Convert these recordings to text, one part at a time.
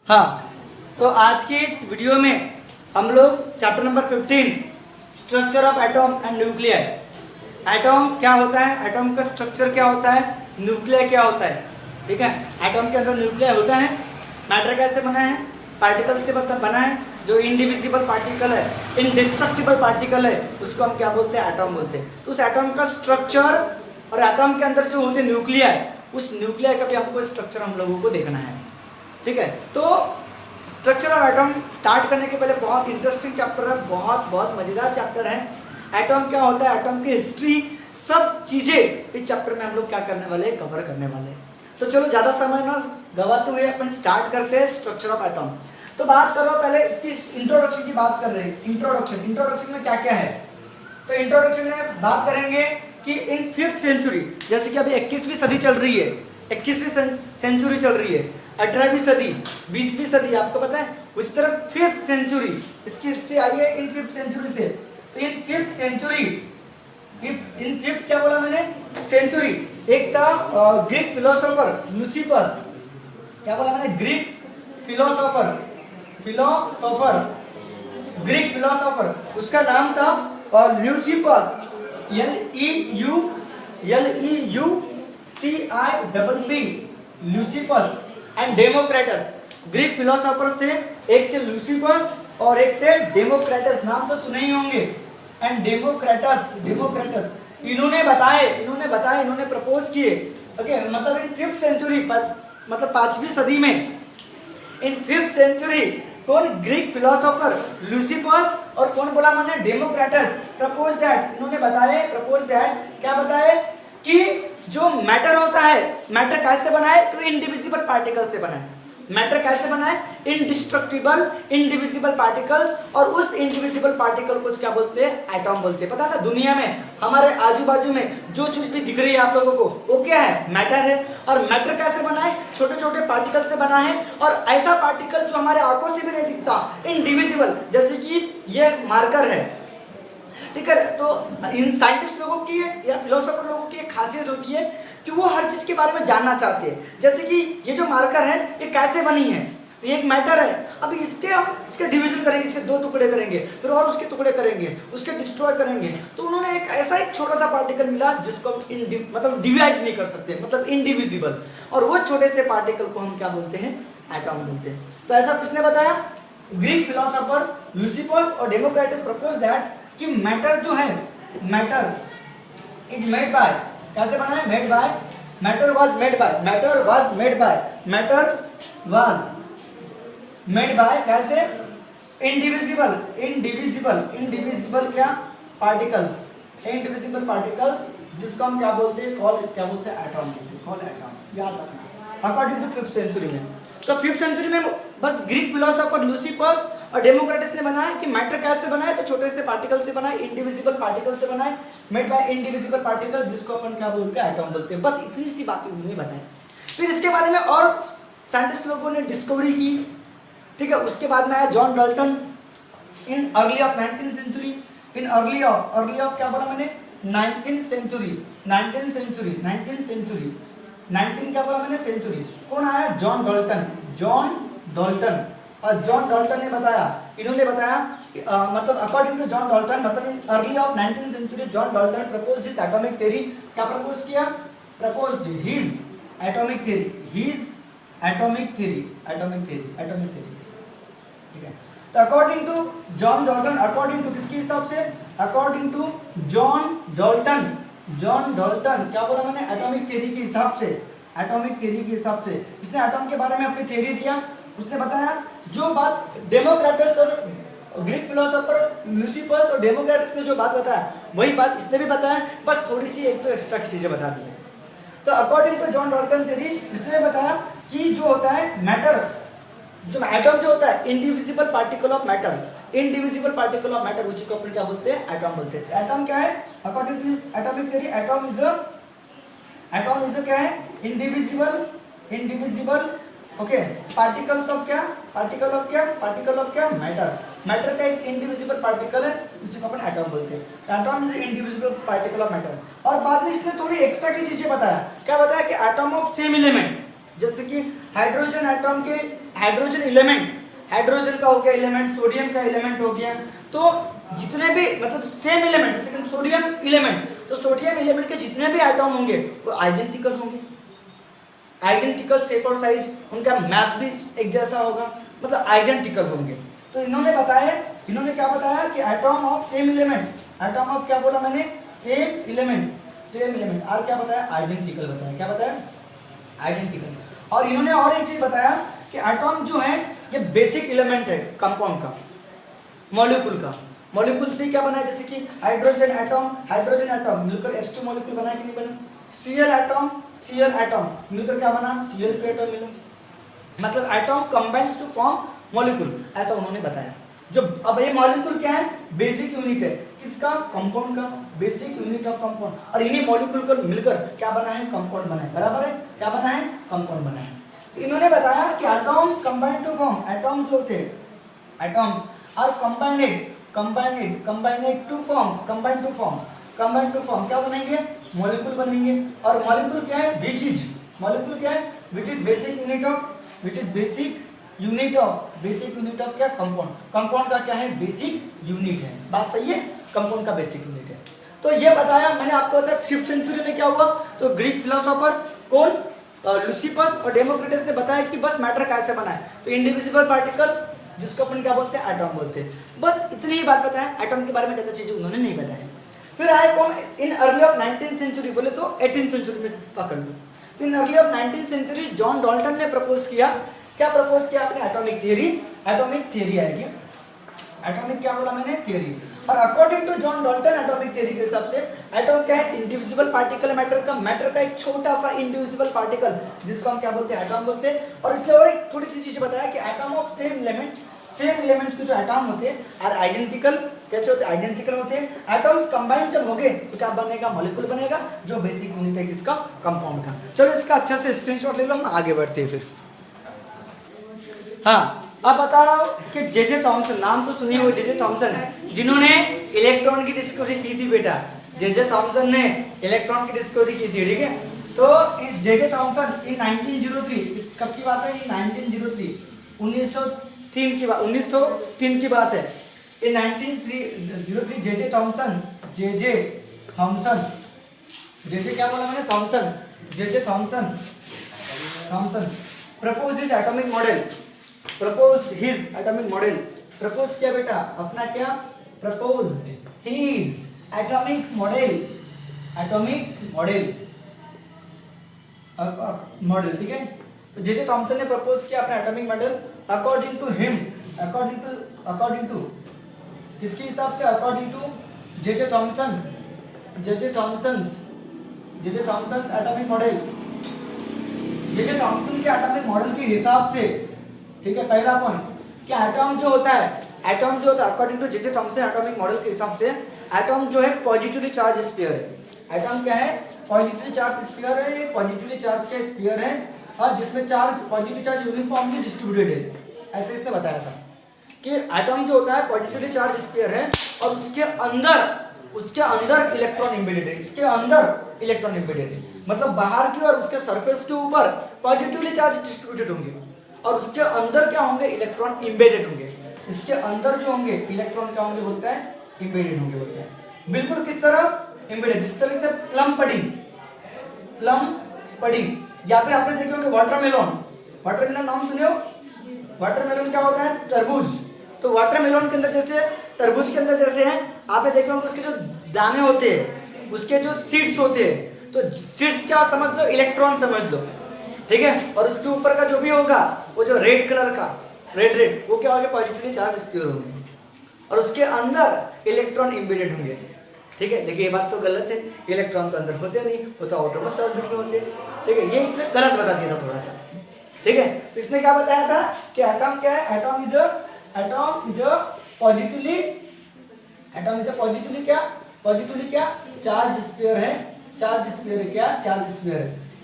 हाँ, तो आज के इस वीडियो में हम लोग chapter number 15 structure of atom and nuclear. Atom क्या होता है, एटॉम का स्ट्रक्चर क्या होता है, न्यूक्लियर क्या होता है। ठीक है, एटॉम के अंदर न्यूक्लियर होता है। मैटर कैसे बना है, पार्टिकल से मतलब बना है। जो इंडिविजिबल पार्टिकल है, इनडिस्ट्रक्टिबल पार्टिकल है, उसको हम क्या बोलते हैं, एटॉम बोलते हैं। तो उस एटॉम का स्ट्रक्चर और एटॉम के अंदर जो होते हैं न्यूक्लियर, उस न्यूक्लियर का भी हमको स्ट्रक्चर हम लोगों को देखना है। ठीक है, तो स्ट्रक्चर ऑफ एटम स्टार्ट करने के पहले बहुत इंटरेस्टिंग चैप्टर है, बहुत मजेदार चैप्टर है। एटम क्या होता है, एटम की हिस्ट्री, सब चीजें इस चैप्टर में हम लोग क्या करने वाले हैं, कवर करने वाले हैं। तो चलो ज्यादा समय ना गवाते हुए अपन स्टार्ट करते हैं स्ट्रक्चर ऑफ एटम। तो बात करो पहले इसकी इंट्रोडक्शन की बात कर रहे हैं। इंट्रोडक्शन में क्या क्या है, तो इंट्रोडक्शन में बात करेंगे कि इन 5th सेंचुरी, जैसे कि अभी 21वीं सदी चल रही है, 21वीं सेंचुरी चल रही है, 18वीं सदी, 20वीं सदी, आपको पता है। उस तरफ 5th सेंचुरी, इसकी हिस्ट्री आई है इन 5th सेंचुरी से। तो इन 5th सेंचुरी, इन 5th क्या बोला मैंने, सेंचुरी, एक था ग्रीक फिलोसोफर ल्यूसिपस। क्या बोला मैंने, ग्रीक फिलोसोफर, ग्रीक फिलोसोफर, उसका नाम था Leucippus, LEUCIPP, Leucippus and Democritus. Greek philosophers थे, एक थे ल्यूसिपस और एक थे डेमोक्रेटस, नाम तो सुने ही होंगे। एंड डेमोक्रेटस इन्होंने प्रपोज किए। ओके, मतलब इन 5th सेंचुरी, मतलब 5वीं सदी में, इन 5th सेंचुरी कौन, ग्रीक फिलोसोफर ल्यूसिपस और कौन बोला मैंने, डेमोक्रेटस प्रपोज दैट, इन्होंने प्रपोज दैट क्या बताए कि जो मैटर होता है, मैटर कैसे बना है, तो इंडिविजिबल पार्टिकल से बना है। मैटर कैसे बना है, इंडिस्ट्रक्टिबल इंडिविजिबल पार्टिकल्स, और उस इंडिविजिबल पार्टिकल को क्या बोलते हैं, एटॉम बोलते हैं। पता ना, दुनिया में हमारे आजू बाजू में जो चीज भी दिख रही है आप लोगों को, वो क्या है, मैटर है। और मैटर कैसे बना है, छोटे छोटे पार्टिकल से बना है, और ऐसा पार्टिकल जो हमारे आंखों से भी नहीं दिखता, इंडिविजिबल, जैसे कि ये मार्कर है। ठीक है, तो इन साइंटिस्ट लोगों की या फिलोसोफर लोगों की एक खासियत होती है कि वो हर चीज के बारे में जानना चाहते हैं। जैसे कि ये जो मार्कर है, ये कैसे बनी है, तो ये एक मैटर है। अभी इसके डिवीजन करेंगे, इसके 2 टुकड़े करेंगे, फिर और उसके टुकड़े करेंगे, उसके डिस्ट्रॉय करेंगे। तो उन्होंने एक ऐसा एक छोटा सा पार्टिकल मिला जिसको हम मतलब डिवाइड नहीं कर सकते, मतलब इंडिविजिबल, और वो छोटे से पार्टिकल को हम क्या बोलते हैं, एटॉम बोलते हैं। तो ऐसा किसने बताया, ग्रीक फिलोसोफर ल्यूसिपस और डेमोक्रेटस प्रपोज दैट कि मैटर जो है, मैटर इज मेड बाय, कैसे बना है, made by, matter was made by कैसे, इंडिविजिबल क्या, पार्टिकल्स, इंडिविजिबल पार्टिकल्स, जिसको हम क्या बोलते हैं, क्या बोलते हैं, एटॉम बोलते हैं, कॉल एटॉम, याद रखना, अकॉर्डिंग टू 5th सेंचुरी में। तो 5th सेंचुरी में बस ग्रीक फिलोसोफर ल्यूसिपस और डेमोक्रेटस ने बनाया कि मैटर कैसे बना है, तो छोटे से पार्टिकल से बना है, इंडिविजिबल पार्टिकल से बना है, मेड बाय इंडिविजिबल पार्टिकल, जिसको अपन क्या बोलते हैं, एटॉम बोलते हैं। बस इतनी सी बातें उन्होंने बताई। फिर इसके बारे में और साइंटिस्ट लोगों ने डिस्कवरी की। ठीक है, उसके बाद में आया John Dalton in early of 19th century, in early of क्या बोला मैंने, 19th सेंचुरी, 19 क्या बोला मैंने, सेंचुरी। कौन आया, जॉन डाल्टन, और जॉन डाल्टन ने बताया, इन्होंने बताया मतलब अकॉर्डिंग टू जॉन डाल्टन, मतलब early of 19th century John Dalton propose his atomic theory. क्या प्रपोज किया, प्रपोज्ड हिज एटॉमिक थ्योरी। ठीक है, तो according to John Dalton, according to किसके हिसाब से, अकॉर्डिंग टू जॉन डाल्टन क्या बोला मैंने, एटॉमिक थ्योरी के हिसाब से, इसने एटॉम के बारे में अपनी थ्योरी दिया। उसने बताया जो बात डेमोक्रेटस और ग्रीक फिलोसोफर ल्यूसिपस और डेमोक्रेटस ने जो बात बताया, वही बात इसने भी बताया, बस थोड़ी सी एक दो एक्स्ट्रा की चीजें बता दी है। तो according to John Dalton theory, इसने बताया कि जो होता है मैटर, जो एटॉम जो होता है, इंडिविजिबल पार्टिकल ऑफ मैटर, उसी को अपन क्या बोलते हैं, एटॉम बोलते हैं। एटॉम क्या है, according to this atomic theory, atom is क्या है, इंडिविजिबल ओके, पार्टिकल्स ऑफ क्या, मैटर का एक इंडिविजिबल पार्टिकल है, उसी को अपन एटॉम बोलते हैं। Atom is indivisible particle of matter. और बाद में इसने थोड़ी एक्स्ट्रा की चीजें बताया। क्या बताया कि एटॉम ऑफ सेम एलिमेंट, जैसे कि हाइड्रोजन एटॉम के हाइड्रोजन एलिमेंट, हाइड्रोजन का हो गया एलिमेंट, सोडियम का एलिमेंट हो गया, तो जितने भी मतलब सेम एलिमेंट, जैसे कि सोडियम एलिमेंट, तो सोडियम एलिमेंट के जितने भी एटॉम होंगे वो आइडेंटिकल होंगे, आइडेंटिकल शेप और साइज, उनका मास भी एक जैसा होगा, मतलब आइडेंटिकल होंगे। तो इन्होंने बताया, इन्होंने क्या बताया कि atom of same element, atom of क्या बोला मैंने, सेम एलिमेंट, सेम एलिमेंट, और क्या बताया, आइडेंटिकल बताया, क्या बताया, आइडेंटिकल। और इन्होंने और एक चीज बताया कि एटॉम जो है ये बेसिक एलिमेंट है कंपाउंड का, मॉलिक्यूल का, मॉलिक्यूल से क्या बना है, जैसे कि हाइड्रोजन एटॉम मिलकर H2 मॉलिक्यूल बना है कि नहीं बना, Cl एटॉम मिलकर क्या बना, Cl2 एटॉम मिला, मतलब atom combines to form molecule, ऐसा उन्होंने बताया। जो अब ये मॉलिक्यूल क्या है, बेसिक यूनिट है किसका, कंपाउंड का, बेसिक यूनिट ऑफ कंपाउंड, और इन्हीं मॉलिक्यूल को मिलकर क्या बना है, कंपाउंड बना है, बराबर है, क्या बना है, कंपाउंड बना है। तो इन्होंने बताया कि atoms combine to form, atoms होते हैं, atoms are combined to form क्या बनेंगे, मॉलिक्यूल बनेंगे। और मॉलिक्यूल क्या है, मॉलिक्यूल क्या है, which is basic unit of क्या, कंपाउंड, कंपाउंड का क्या है, बेसिक यूनिट है, बात सही है, कंपाउंड का बेसिक यूनिट है। तो ये बताया मैंने आपको, बताया 5th सेंचुरी में क्या हुआ, तो ग्रीक फिलोसोफर कौन, लुसिफस और डेमोक्रिटस ने बताया कि बस मैटर कैसे बना है, तो इंडिविजुअल पार्टिकल्स, जिसको अपन क्या बोलते हैं, एटॉम बोलते हैं, बस इतनी ही बात बताया, एटॉम के बारे में ज्यादा चीजें उन्होंने नहीं बताया। फिर आए कौन, इन अर्ली ऑफ 19th सेंचुरी, बोले तो 18th सेंचुरी में पकड़ लो, तो in early of 19th century John Dalton ने प्रपोज किया, क्या प्रपोज किया आपने, एटॉमिक थियरी आएगी, एटॉमिक क्या बोला मैंने, थियरी। और according to John Dalton atomic theory के हिसाब से एटॉम क्या है, इंडिविजुअल पार्टिकल, मैटर का एक छोटा सा इंडिविजुअल पार्टिकल, जिसको हम क्या बोलते हैं, एटॉम बोलते हैं। और इसने और एक थोड़ी सी चीज बताया कि एटॉम ऑफ सेम एलिमेंट्स के जो एटॉम होते हैं आर आइडेंटिकल, कैसे होते हैं, आइडेंटिकल होते हैं। एटॉम्स कंबाइन जब होंगे तो क्या बनेगा, मॉलिक्यूल बनेगा, जो बेसिक यूनिट है किसका, कंपाउंड का। चलो इसका अच्छा से स्क्रीनशॉट ले लो, हम आगे बढ़ते हैं फिर। हाँ, अब बता रहा हूँ कि जे थॉमसन, नाम तो सुनिए, वो जे थॉमसन जिन्होंने इलेक्ट्रॉन की डिस्कवरी की थी बेटा, जे थॉमसन ने इलेक्ट्रॉन की डिस्कवरी की थी, ठीक है। तो जे थॉमसन इन 1903, कब की बात है, 1903, 1903 की बात, 1903 की बात है। इन 1903 जे थॉमसन क्या बोला मैंने, J Thomson propose his atomic model, propose किया बेटा अपना, क्या प्रपोज्ड हिज एटॉमिक मॉडल, ठीक है। तो जे थॉमसन ने प्रपोज किया अपना एटॉमिक मॉडल, अकॉर्डिंग टू किसके हिसाब से, according to J Thomson atomic model, J Thomson के एटॉमिक मॉडल के हिसाब से, ठीक है। पहला पॉइंट कि एटॉम जो होता है according to J Thomson atomic model के हिसाब से, एटॉम जो है पॉजिटिवली चार्ज स्फीयर है। एटॉम क्या है, पॉजिटिवली चार्ज स्फीयर है, ये पॉजिटिवली चार्ज का स्फीयर है, और जिसमें पॉजिटिव चार्ज यूनिफॉर्मली डिस्ट्रीब्यूटेड है, ऐसे इसने बताया था कि एटॉम जो होता है पॉजिटिवली चार्ज स्फीयर है, और उसके अंदर इलेक्ट्रॉन एम्बेडेड है, इसके अंदर इलेक्ट्रॉन एम्बेडेड है, मतलब बाहर की और उसके सरफेस के ऊपर पॉजिटिवली चार्ज डिस्ट्रीब्यूटेड होंगे, और उसके अंदर क्या होंगे, इलेक्ट्रॉन एम्बेडेड होंगे। इसके अंदर जो होंगे इलेक्ट्रॉन क्या होंगे बोलता है, एम्बेडेड होंगे बोलता है। बिल्कुल किस तरह एम्बेडेड, जिस तरह से प्लम पडिंग, या फिर आपने देखे होंगे वाटरमेलन नाम सुने हो, वाटरमेलन क्या होता है, तरबूज। तो वाटरमेलन के अंदर जैसे, तरबूज के अंदर जैसे है, आपने देखे होंगे उसके जो दाने होते हैं, उसके जो सीड्स होते हैं, तो सीड्स क्या समझ लो, इलेक्ट्रॉन समझ लो, ठीक है। और उसके ऊपर का जो भी होगा, वो जो रेड कलर का, रेड वो क्या होगा, पॉजिटिवली चार्ज स्फीयर होंगे, और उसके अंदर इलेक्ट्रॉन एम्बेडेड होंगे, ठीक है। देखिए ये बात तो गलत है, इलेक्ट्रॉन के अंदर होते नहीं, वो तो आउटर मोस्ट ऑर्बिट में होते, ठीक है। ये इसने गलत बता दिया था थोड़ा सा, ठीक है। तो इसने क्या बताया था कि एटॉम क्या है, एटॉम इज अ पॉजिटिवली क्या चार्ज स्फीयर है,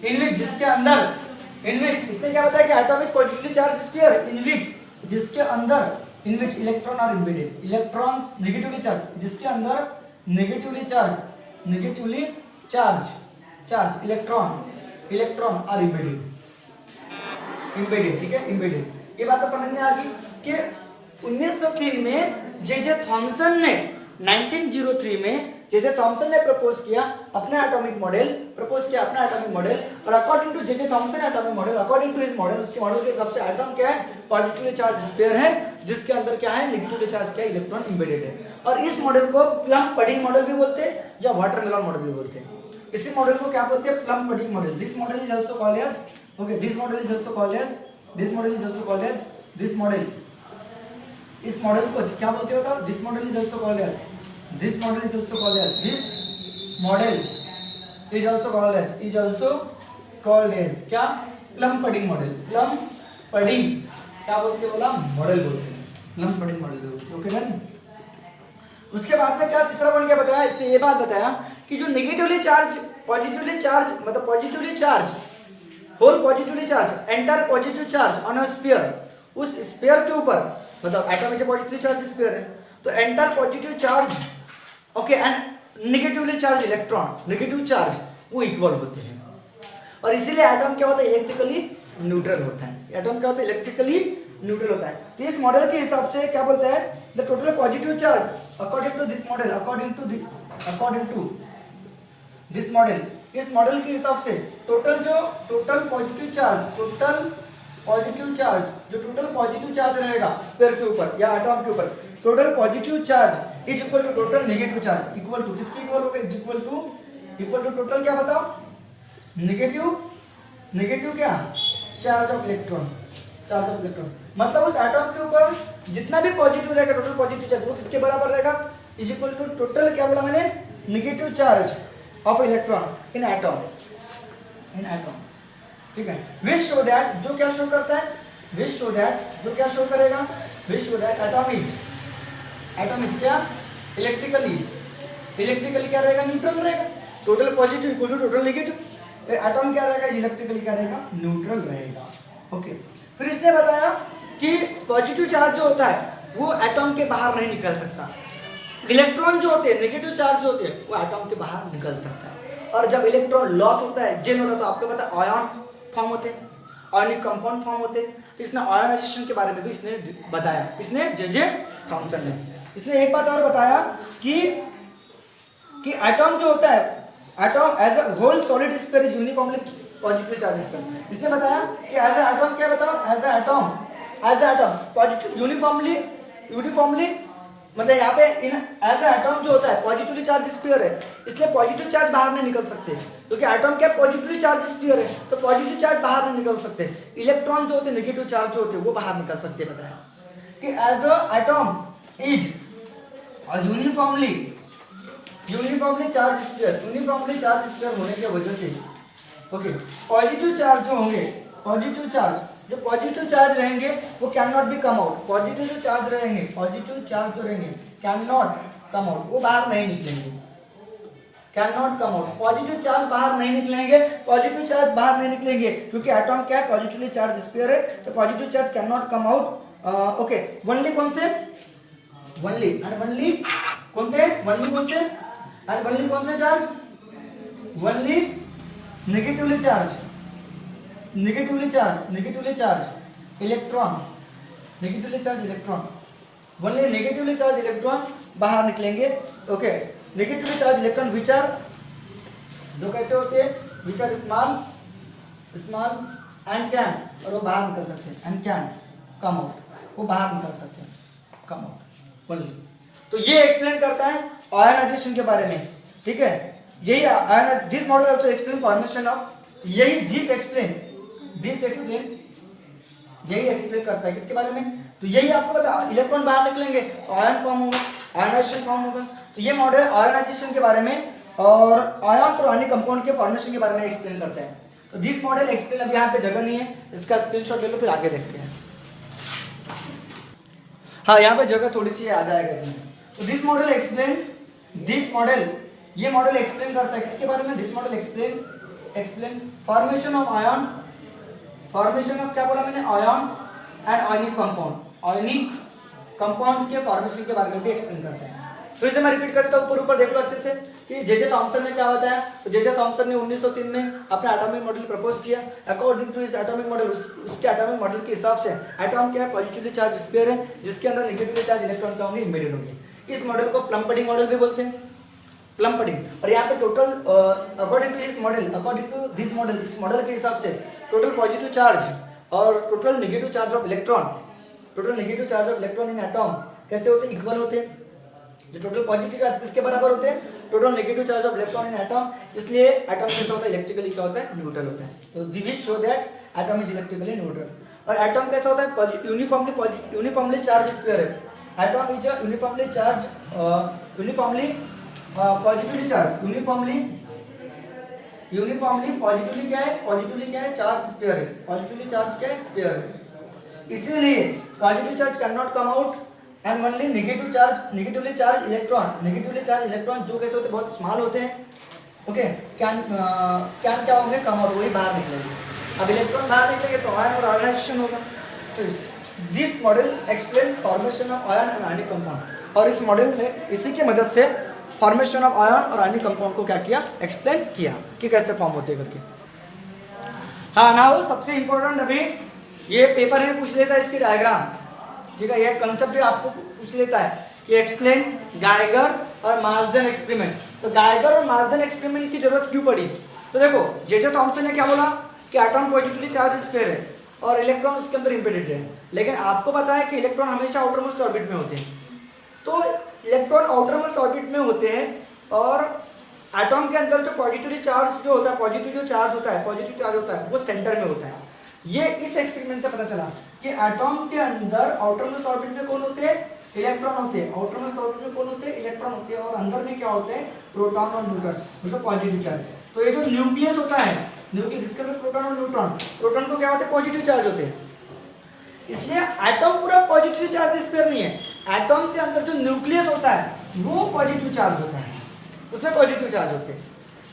इन विच जिसके अंदर, इसने क्या बताया कि atom is positively charge sphere in which जिसके अंदर, in which electron are embedded, electrons negatively charge, जिसके अंदर negatively charge electron are embedded, embedded, ठीक है, इम्बेडेड। ये बात तो समझ में आ गई कि 1903 में जे थॉमसन ने 1903 में जे थॉमसन ने प्रपोज किया अपना एटॉमिक मॉडल, और according to J Thomson atomic model, according to his model, उसके मॉडल के हिसाब से एटॉम क्या है, पॉजिटिवली चार्ज स्फीयर है जिसके अंदर क्या है, नेगेटिवली चार्ज क्या है, इलेक्ट्रॉन एम्बेडेड है। और इस मॉडल को प्लम पडिंग मॉडल भी बोलते हैं या वाटरमेलन मॉडल भी बोलते हैं। इसी मॉडल को क्या बोलते हैं, plum pudding model. This model is also called as, okay, this model is also called as, this model is also called as, this model, इस मॉडल को क्या बोलते हो बताओ, this model is also called as, this model is also called as, this model is also called as, is also called as क्या, plum pudding model. Plum pudding क्या बोलते हैं, बोला मॉडल बोलते हैं, प्लम पडिंग मॉडल बोलते हैं, okay done. उसके बाद में क्या तीसरा पॉइंट क्या बताया, इसने ये बात बताया कि जो नेगेटिवली चार्ज, पॉजिटिवली चार्ज, मतलब positively charge, whole positively charge, enter positive charge on a sphere, उस स्फीयर के ऊपर, मतलब एटम में पॉजिटिवली चार्ज स्फीयर है तो enter positive charge, okay, and negatively charge electron, negative charge वो इक्वल होते हैं। और इसीलिए एटम क्या होता है, इलेक्ट्रिकली न्यूट्रल होता है। एटम क्या होता है, इलेक्ट्रिकली न्यूट्रल होता है। तो इस मॉडल के हिसाब से क्या बोलता है, the total positive charge according to this model, according to this model, इस मॉडल के हिसाब से टोटल पॉजिटिव चार्ज, जो टोटल पॉजिटिव चार्ज रहेगा स्फीयर के ऊपर या एटॉम के ऊपर, total positive charge is equal to total negative charge, equal to किसके इक्वल होगा, इक्वल टू टोटल क्या बताओ, नेगेटिव क्या, चार्ज ऑफ इलेक्ट्रॉन, मतलब उस एटॉम के ऊपर जितना भी पॉजिटिव रहेगा, टोटल पॉजिटिव चार्ज वो किसके बराबर रहेगा, इज इक्वल टू टोटल क्या बोला मैंने, negative charge of electron in atom, ठीक है। विच शो दैट, जो क्या शो करता है, विच शो दैट, जो क्या शो करेगा, which show that atom is क्या, इलेक्ट्रिकली क्या रहेगा, न्यूट्रल रहेगा, total positive equal to total negative, atom क्या रहेगा, इलेक्ट्रिकली क्या रहेगा, न्यूट्रल रहेगा, ओके। फिर इसने बताया कि पॉजिटिव चार्ज जो होता है वो एटॉम के बाहर नहीं निकल सकता, इलेक्ट्रॉन जो होते हैं, नेगेटिव चार्ज जो होते हैं वो एटॉम के बाहर निकल सकता है। और जब इलेक्ट्रॉन लॉस होता है, गेन होता है, तो आपको पता है आयन फॉर्म होते हैं, आयनिक कंपाउंड फॉर्म होते हैं। तो इसने आयनाइजेशन के बारे में भी इसने बताया, इसने जे थॉमसन ने। इसने एक बात और बताया कि एटॉम जो होता है, atom as a whole solid sphere is uniformly positive charge sphere. इसने बताया कि एज अ एटॉम क्या बताओ, as a atom positive uniformly, मतलब यहाँ पे इन एज अ एटॉम जो होता है पॉजिटिवली चार्ज स्फीयर है, इसलिए पॉजिटिव चार्ज बाहर नहीं निकल सकते, क्योंकि एटॉम क्या पॉजिटिवली चार्ज स्फीयर है तो पॉजिटिव चार्ज बाहर नहीं निकल सकते। इलेक्ट्रॉन जो होते हैं, नेगेटिव चार्ज जो होते हैं वो बाहर निकल सकते हैं। बताया कि as a atom is uniformly charge sphere होने की वजह से, ओके, पॉजिटिव चार्ज जो होंगे, पॉजिटिव चार्ज रहेंगे वो can not be come out, positive charge जो रहेंगे कैन नॉट कम आउट, वो बाहर नहीं निकलेंगे, can not come out, positive charge बाहर नहीं निकलेंगे, क्योंकि एटॉम क्या है, पॉजिटिवली चार्ज स्फीयर है, तो positive charge can not come out, okay. Only कौन से charge, only negatively charge electron, only negatively charge electron बाहर निकलेंगे, okay. Negatively charge electron which are, जो कैसे होते हैं, which are small and can, और वो बाहर निकल सकते हैं, एंड कैन कम आउट, वो बाहर निकल सकते हैं, कम आउट वनली। तो ये एक्सप्लेन करता है आयनाइजेशन के बारे में, ठीक है। यही this model also explain formation of, this explain करता है किसके बारे में, तो यही आपको पता, इलेक्ट्रॉन बाहर निकलेंगे तो आयन फॉर्म होगा, आयनाइजेशन फॉर्म होगा। तो ये मॉडल आयनाइजेशन के बारे में और आयन और आयनिक कंपाउंड के फॉर्मेशन के बारे में एक्सप्लेन करते हैं। तो दिस मॉडल एक्सप्लेन, अभी यहाँ पे जगह नहीं है, इसका स्क्रीनशॉट ले लो, फिर आगे देखते हैं। हाँ, यहाँ पे जगह थोड़ी सी आ जाएगा इसमें। तो दिस मॉडल ये मॉडल एक्सप्लेन करता है किसके बारे में, this model explain formation of ion, क्या बोला मैंने, आयन एंड आयनिक कंपाउंड्स के फॉर्मेशन के बारे में भी एक्सप्लेन करते हैं। फिर से मैं रिपीट कर देता हूँ, ऊपर ऊपर देख लो अच्छे से कि जे थॉमसन ने क्या बताया। तो जे थॉमसन ने 1903 में अपना एटॉमिक मॉडल प्रपोज किया। अकॉर्डिंग टू इस एटॉमिक मॉडल, उसके एटॉमिक मॉडल के हिसाब से एटॉम क्या है, पॉजिटिवली चार्ज स्फीयर है जिसके अंदर नेगेटिवली चार्ज इलेक्ट्रॉन क्या होंगे, इम्बेडेड होंगे। इस मॉडल को प्लम-पडिंग मॉडल भी बोलते हैं, प्लम-पडिंग। और यहाँ पे total according to this model, इस मॉडल के हिसाब से टोटल पॉजिटिव चार्ज और total negative charge of electron in atom कैसे होते हैं, इक्वल होते हैं। जो टोटल पॉजिटिव चार्ज किसके बराबर होते हैं, total negative charge of electron in atom. इसलिए एटॉम कैसा होता है, इलेक्ट्रिकली क्या होता है, न्यूट्रल होता है। तो this show that atom is electrically neutral. और एटॉम कैसा होता है, यूनिफॉर्मली चार्ज स्फीयर है। एटॉम इज यूनिफॉर्मली पॉजिटिवली क्या है, चार्ज स्फीयर है, पॉजिटिवली चार्ज क्या है, स्फीयर है। इसीलिए positive charge can not come out and only negatively charge electron जो कैसे होते हैं, बहुत स्मॉल होते हैं। ओके, कैन क्या होंगे, कम आउट, वही बाहर निकलेंगे। अब इलेक्ट्रॉन बाहर निकलेंगे तो आयन और आयनाइजेशन होगा। तो this model explain formation of ion and ionic compound. और इस मॉडल ने इसी की मदद से फॉर्मेशन ऑफ आयन और आयनिक कंपाउंड को क्या किया, एक्सप्लेन किया कि कैसे फॉर्म होते हैं करके। हाँ, नाउ सबसे इंपॉर्टेंट अभी ये पेपर में पूछ लेता है इसकी डायग्राम, ठीक है। ये कंसेप्ट भी आपको पूछ लेता है कि एक्सप्लेन गाइगर और मार्सदेन एक्सपेरिमेंट। तो गाइगर और मार्सदेन एक्सपेरिमेंट की जरूरत क्यों पड़ी, तो देखो जे थॉमसन ने क्या बोला कि एटॉम पॉजिटिवली चार्ज स्फीयर है और इलेक्ट्रॉन उसके अंदर इम्बेडेड है। लेकिन आपको पता है कि इलेक्ट्रॉन हमेशा आउटर मोस्ट ऑर्बिट में होते हैं। तो इलेक्ट्रॉन आउटर मोस्ट ऑर्बिट में होते हैं और एटॉम के अंदर जो पॉजिटिव चार्ज होता है वो सेंटर में होता है। ये इस एक्सपेरिमेंट से पता चला कि एटॉम के अंदर आउटर मोस्ट ऑर्बिट में कौन होते हैं, इलेक्ट्रॉन होते हैं। आउटर मोस्ट ऑर्बिट में कौन होते हैं, इलेक्ट्रॉन होते हैं। और अंदर में क्या होते हैं, प्रोटॉन और न्यूट्रॉन, मतलब पॉजिटिव चार्ज। तो ये जो न्यूक्लियस होता है, न्यूक्लियस जिसके अंदर प्रोटॉन और प्रोटॉन को क्या होते हैं, पॉजिटिव चार्ज होते हैं। इसलिए एटॉम पूरा पॉजिटिव चार्ज स्फीयर नहीं है। एटॉम के अंदर जो न्यूक्लियस होता है वो पॉजिटिव चार्ज होता है, उसमें पॉजिटिव चार्ज होते हैं।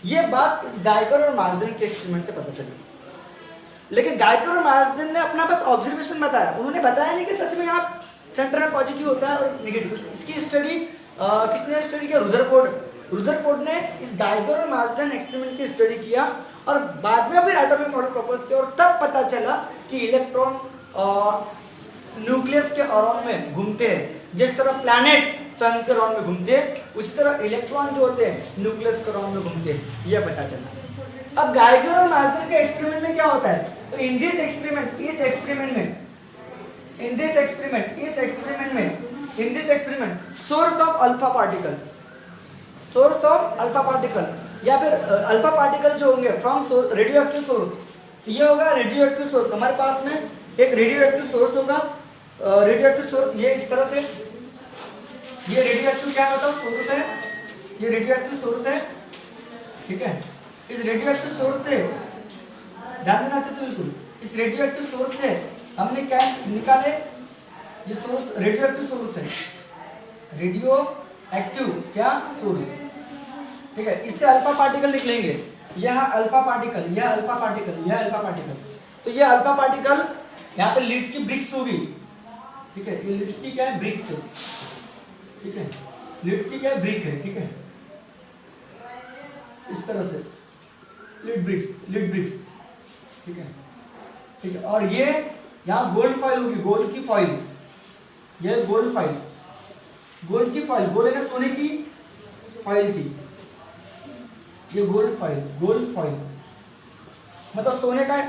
ये बात इस गाइगर और मार्सदेन के एक्सपेरिमेंट से पता चली। लेकिन गाइगर और मार्सदेन ने अपना बस ऑब्जर्वेशन बताया, उन्होंने बताया नहीं कि सच में आप सेंटर में पॉजिटिव होता है और नेगेटिव। इसकी स्टडी किसने स्टडी किया, रुदरफोर्ड ने इस गाइगर और मार्सदेन एक्सपेरिमेंट की स्टडी किया और बाद में फिर एटॉमिक मॉडल प्रपोज किया। और तब पता चला कि इलेक्ट्रॉन न्यूक्लियस के अराउंड में घूमते हैं। जिस तरह प्लैनेट सन के अराउंड में घूमते हैं, उसी तरह इलेक्ट्रॉन जो होते हैं न्यूक्लियस के अराउंड में घूमते हैं, यह पता चला। अब गाइगर और मार्सदेन के एक्सपेरिमेंट में क्या होता है, तो इन this experiment source of alpha particle या फिर अल्फा पार्टिकल जो होंगे फ्रॉम रेडियो एक्टिव सोर्स। ये होगा रेडियो एक्टिव सोर्स। हमारे पास में एक रेडियो एक्टिव सोर्स होगा। रेडियो एक्टिव सोर्स ये इस तरह से, ये रेडियो एक्टिव क्या होता है, सोर्स है। ये रेडियो एक्टिव सोर्स है, ठीक है। इस रेडियो एक्टिव सोर्स से ध्यान देना अच्छे से, बिल्कुल इस रेडियो एक्टिव सोर्स से हमने क्या निकाले, ये सोर्स रेडियो एक्टिव सोर्स है, रेडियो एक्टिव क्या सोर्स, ठीक है। इससे अल्फा पार्टिकल निकलेंगे, यह अल्फा पार्टिकल, यह अल्फा पार्टिकल, यह अल्फा पार्टिकल। तो ये अल्फा पार्टिकल यहाँ पे लीड की ब्रिक्स होगी, ठीक है। ये लीड्स की क्या है, ब्रिक्स है, ठीक है। लीड्स की क्या है, ब्रिक है, ठीक है। इस तरह से लीड ब्रिक्स, ठीक है, ठीक है। और ये यहाँ गोल्ड फॉइल होगी, गोल्ड की फॉइल, ये गोल्ड फॉइल, गोल्ड की फॉइल, गोल्ड है ना, सोने की फॉइल थी, ये गोल्ड फॉइल मतलब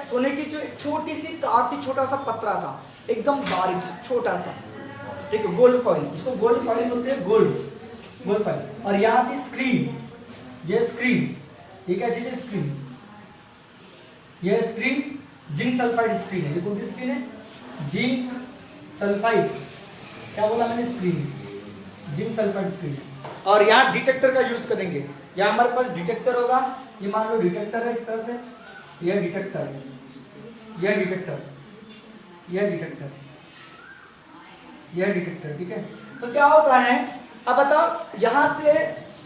सोने की जो छोटी सी तार थी, छोटा सा पतरा था, एकदम बारीक सा, छोटा सा, ठीक है। गोल्ड फॉइल, इसको गोल्ड फॉइल बोलते हैं, गोल्ड फॉइल। और यहाँ थी स्क्रीन, ये स्क्रीन, ये क्या चीज है, स्क्रीन, ये स्क्रीन जिंक सल्फाइड स्क्रीन है। ये कौन सी स्क्रीन है, जिंक सल्फाइड, क्या बोला मैंने, स्क्रीन, जिंक सल्फाइड स्क्रीन। और यहाँ डिटेक्टर का यूज करेंगे। यहाँ हमारे पास डिटेक्टर होगा, ये मान लो डिटेक्टर है इस तरह से, यह डिटेक्टर, यह डिटेक्टर, यह डिटेक्टर, यह डिटेक्टर, ठीक है। तो क्या होता है, अब बताओ, यहाँ से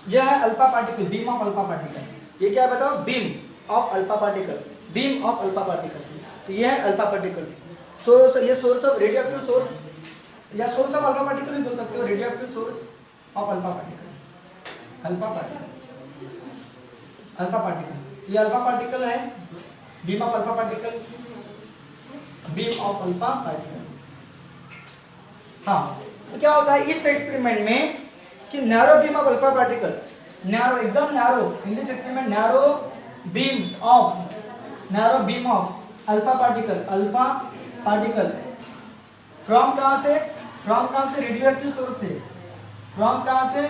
यह है alpha particle, beam of alpha particle. ये क्या है बताओ, beam of alpha particle, beam of alpha particle. तो यह है अल्फा पार्टिकल, सोर्स, ये source of radio active source या सोर्स ऑफ अल्फा पार्टिकल भी बोल सकते हो, radio active source, of alpha particle, alpha particle, alpha particle, ये अल्फा पार्टिकल है, beam of alpha particle, beam of alpha particle. हाँ, तो क्या होता है इस एक्सपेरिमेंट में कि narrow beam of alpha particle, narrow एकदम narrow, in this experiment narrow beam of alpha particle from कहां से रेडियो एक्टिव सोर्स से, फ्रॉम कहां से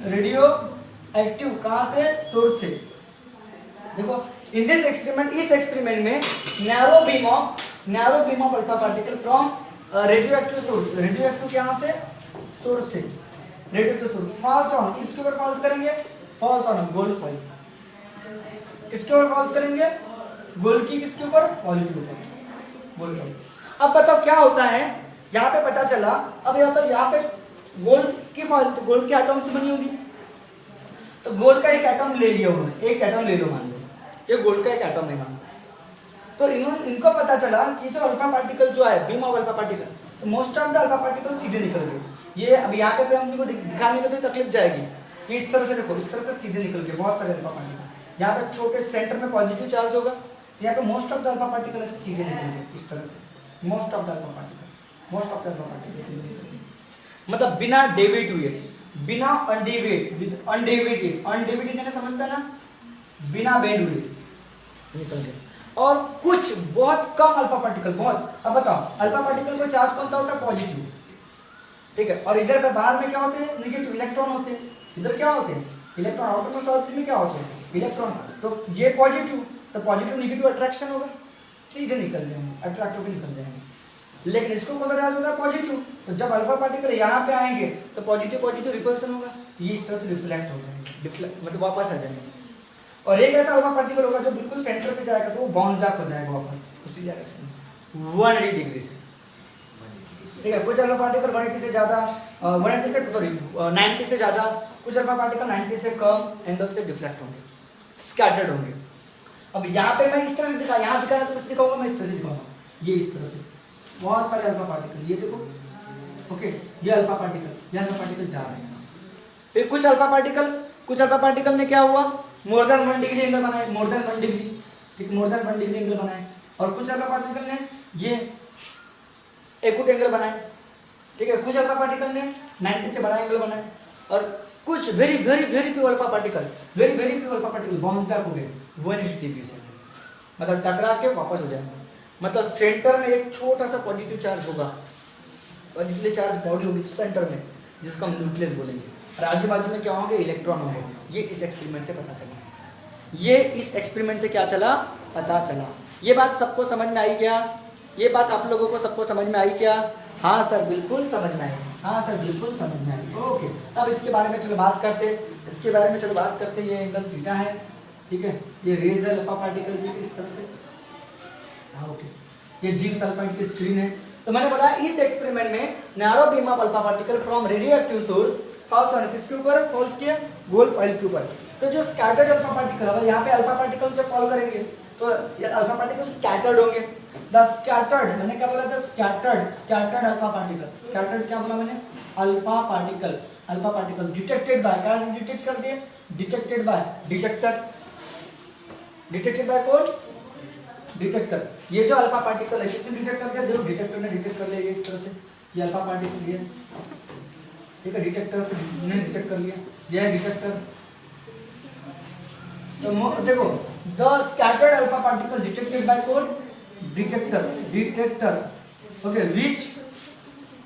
रेडियो एक्टिव, कहां से सोर्स से। देखो इन दिस एक्सपेरिमेंट, इस एक्सपेरिमेंट में narrow beam of alpha particle from radioactive source, radioactive कहां से सोर्स से, radioactive source, falls on, किसके ऊपर फॉल्स करेंगे, फॉल्स ऑन गोल्ड फॉइल, किसके ऊपर फॉल्स करेंगे, गोल्ड की किसके ऊपर, पॉली के ऊपर, गोल्ड फॉइल। अब बताओ क्या होता है, यहाँ पे पता चला, अब यहाँ पे गोल्ड की फॉइल तो गोल्ड के एटम से बनी होगी, तो गोल्ड का एक एटम ले लिया उन्होंने, एक एटम ले लो मान लो, ये गोल्ड का एक एटम है मान लो, तो इनको पता चला कि जो अल्फा पार्टिकल जो है बीम ऑफ अल्फा पार्टिकल, तो most of the alpha particle सीधे निकल गए। ये अब यहाँ पे हम को दिखाने में तो तकलीफ जाएगी कि इस तरह से देखो, इस तरह से सीधे निकल गए बहुत सारे अल्फा पार्टिकल। यहाँ पे छोटे सेंटर में पॉजिटिव चार्ज होगा, तो यहाँ पे most of the alpha particle ऐसे सीधे निकल गए इस तरह से, most of the alpha particle सीधे निकल गए, मतलब बिना डेविएट हुए, बिना अनडेविएटेड यानी समझता ना, बिना बेंड हुए निकल गए। और कुछ बहुत कम अल्फा पार्टिकल, बहुत, अब बताओ अल्फा पार्टिकल को चार्ज कौन सा होता है, पॉजिटिव, ठीक है, और इधर पे बाहर में क्या होते हैं, नेगेटिव इलेक्ट्रॉन होते हैं, इधर क्या होते हैं, इलेक्ट्रॉन, आउटर मोस्ट ऑर्बिट में क्या होते हैं, इलेक्ट्रॉन, तो ये पॉजिटिव, तो पॉजिटिव नेगेटिव अट्रैक्शन होगा, सीधे निकल जाएंगे, अट्रैक्ट होकर निकल जाएंगे। लेकिन इसको कौन सा चार्ज होता है, पॉजिटिव, तो जब अल्फा पार्टिकल यहाँ पे आएंगे तो पॉजिटिव रिपल्सन होगा, ये इस तरह से रिफ्लेक्ट हो जाएंगे, मतलब वापस आ जाएंगे। और एक ऐसा अल्फा पार्टिकल होगा जो बिल्कुल सेंटर से जाएगा तो वो बाउंड बैक हो जाएगा वापस उसी डायरेक्शन में 180 डिग्री से, ठीक है। कुछ अल्फा पार्टिकल 180 से ज़्यादा, 180 से सॉरी 90 से ज़्यादा, कुछ अल्फा पार्टिकल 90 से कम एंगल से डिफ्लेक्ट होंगे, स्कैटर्ड होंगे। अब यहाँ पे मैं इस तरह से दिखा, यहाँ दिखाना तो दिखाऊंगा, मैं इस तरह से दिखाऊंगा, ये इस तरह से बहुत सारे अल्फा पार्टिकल, ये देखो, ओके, ये अल्फा पार्टिकल जा रहे हैं। फिर कुछ अल्फा पार्टिकल ने क्या हुआ, मोर देन 1 डिग्री एंगल बनाए, मोर देन 1 डिग्री, ठीक, मोर देन 1 डिग्री एंगल बनाए। और कुछ अल्फा पार्टिकल ने ये एक्यूट एंगल बनाए, ठीक है। कुछ अल्फा पार्टिकल ने 90 से बड़ा एंगल बनाए, और कुछ very few alpha particle bound back हो गए 180 डिग्री से, मतलब टकरा के वापस हो जाएंगे। मतलब सेंटर में एक छोटा सा पॉजिटिव चार्ज होगा, पॉजिटिव चार्ज बॉडी होगी सेंटर में, जिसको हम न्यूक्लियस बोलेंगे, और आजू बाजू में क्या होंगे, इलेक्ट्रॉन होंगे। ये इस एक्सपेरिमेंट से पता चला, ये बात सबको समझ में आई क्या, ये बात आप लोगों को सबको समझ में आई क्या, हाँ सर बिल्कुल समझ में आई, ओके। अब इसके बारे में चलो बात करते, ये एंगल थीटा है, ठीक है, ये रेज है अल्फा पार्टिकल भी इस तरह से, हाँ ओके, ये जिंक सल्फाइड की स्क्रीन है। तो मैंने बोला इस एक्सपेरिमेंट में narrow beam of alpha particle from radioactive source falls on किसके ऊपर, फॉल्स किया गोल्ड फॉइल के ऊपर। तो जो स्कैटर्ड अल्फा पार्टिकल है, यहाँ पे अल्फा पार्टिकल जब फॉल करेंगे तो ये अल्फा पार्टिकल स्कैटर्ड होंगे। द स्कैटर्ड, मैंने क्या बोला था, स्कैटर्ड अल्फा पार्टिकल, स्कैटर्ड क्या बोला मैंने, अल्फा पार्टिकल डिटेक्टेड बाय, क्या डिटेक्ट कर दिए, डिटेक्टेड बाय कौन, डिटेक्टर। ये जो अल्फा पार्टिकल है किसने डिटेक्ट कर दिया, जो डिटेक्टर ने डिटेक्ट कर लिया, ये इस तरह से, ये अल्फा पार्टिकल ये, ठीक है, डिटेक्टर ने डिटेक्ट कर लिया, ये है डिटेक्टर। तो देखो the scattered alpha particle detected by कौन, डिटेक्टर, ओके,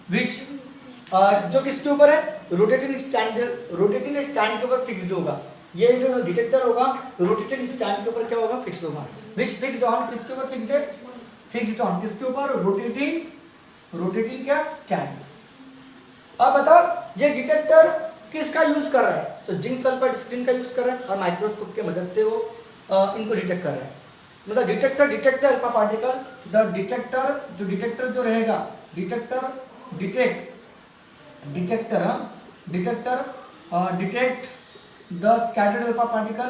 विच जो किसके ऊपर है, रोटेटिंग स्टैंड के ऊपर फिक्स्ड होगा। ये जो डिटेक्टर होगा रोटेटिंग स्टैंड के ऊपर क्या होगा, फिक्स होगा। विच फिक्स्ड ऑन किसके ऊपर फिक्स्ड है, फिक्स्ड ऑन किसके ऊपर, रोटेटिंग क्या, स्टैंड। अब बताओ ये डिटेक्टर किसका यूज कर रहा है, तो जिंक सल्फाइड स्क्रीन का यूज कर रहा है, और माइक्रोस्कोप के मदद से वो इनको डिटेक्ट कर रहा है। मतलब detector alpha particle, the detector जो रहेगा, detect the scattered alpha particle,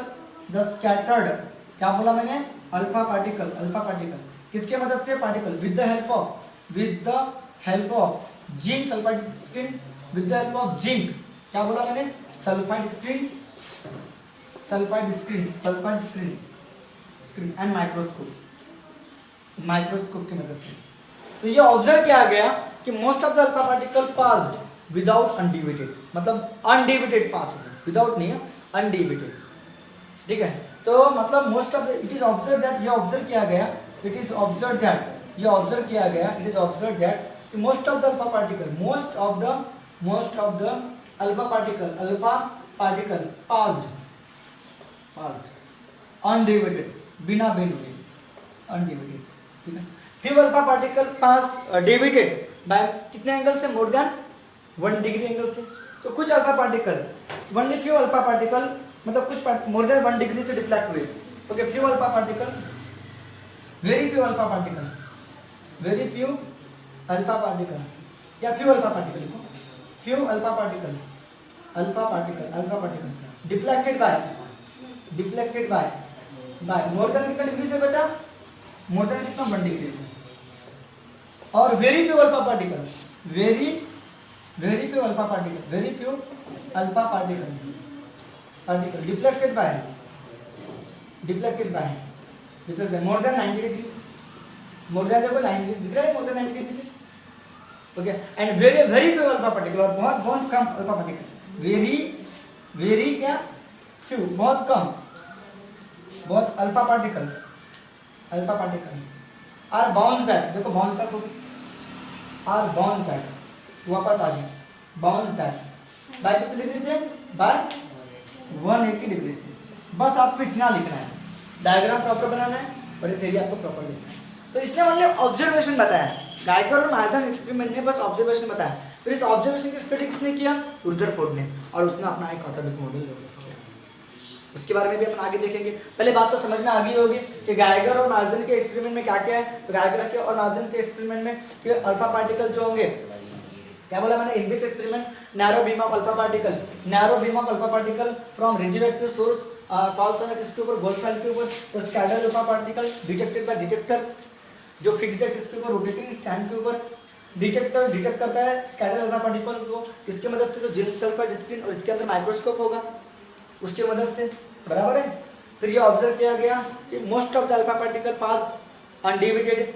क्या बोला मैंने, अल्फा पार्टिकल किसके मदद से, particle with the help of zinc sulphide screen, with the help of zinc क्या बोला मैंने? Sulphide screen, sulphide screen, sulphide screen, screen and microscope, microscope की मदद से। तो ये ऑब्जर्व किया गया कि most of the alpha particle passed without undeviated, मतलब अनडिविटेड पास होते, विदाउट नहीं है, अनडिविटेड, ठीक है। तो मतलब most of it is observe that, ये ऑब्जर्व किया गया, इट इज ऑब्जर्व दैट, ये ऑब्जर्व किया गया, it is observe that most of the alpha particle, most of the alpha particle passed undeviated, बिना बिन हुए, अनडिविटेड, ठीक है। Few alpha particle pass deviated by कितने एंगल से? मोर देन 1 डिग्री एंगल से। तो कुछ अल्फा पार्टिकल, ओनली फ्यू अल्फा पार्टिकल, मतलब कुछ मोर देन 1 डिग्री से डिफ्लेक्ट हुए। Okay, few alpha particle, very few alpha particle, very few alpha particle, या फ्यू अल्फा पार्टिकल लिखो, few alpha particle, alpha particle deflected by more then कितना degree से बेटा? More than कितना? 1 डिग्री से। और very few alpha particle, very few alpha particle deflected by more than 90 degree, more than देखो 90 दिख रहा है, मोर देन 90 डिग्री से। Okay, and very few alpha particle, और बहुत कम अल्फा पार्टिकल, वेरी क्या? फ्यू, बहुत कम, बहुत alpha particle are bounce back, देखो बाउंस बैक होगी, आर बाउंस बैक, वापस आ गए, बाउंस बैक बाय कितने डिग्री से? बाय 180 डिग्री से। बस आपको इतना लिखना है, डायग्राम प्रॉपर बनाना है और ये थ्योरी आपको प्रॉपर लिखना है। तो इसने मतलब ऑब्जर्वेशन बताया, गाइकर और माइथन एक्सपेरिमेंट ने बस ऑब्जर्वेशन बताया। फिर इस ऑब्जर्वेशन की स्टडी किसने किया? रुदरफोर्ड ने, और उसने अपना एक एटॉमिक मॉडल डेवलप किया। उसके बारे में भी अपन आगे देखेंगे। पहले बात तो समझ में आ गई होगी कि गाइगर और मार्जन के एक्सपेरिमेंट में क्या क्या है। तो गाइगर के और मार्जन के एक्सपेरिमेंट में कि अल्फा पार्टिकल जो होंगे, क्या बोला मैंने? इन this experiment narrow beam of alpha particle from radioactive source falls on किसके ऊपर? गोल्डफेल्ड के ऊपर। तो scattered alpha particle detected by detector, जो फिक्स्ड है किसके ऊपर? रोटेटिंग स्टैंड के ऊपर। डिटेक्टर डिटेक्ट करता है स्कैटर्ड अल्फा पार्टिकल को, इसकी मदद से जो जिंक सल्फाइड स्क्रीन और इसके अंदर माइक्रोस्कोप होगा उसकी मदद से, बराबर है। फिर ये ऑब्जर्व किया गया कि most of the alpha particle pass undeviated,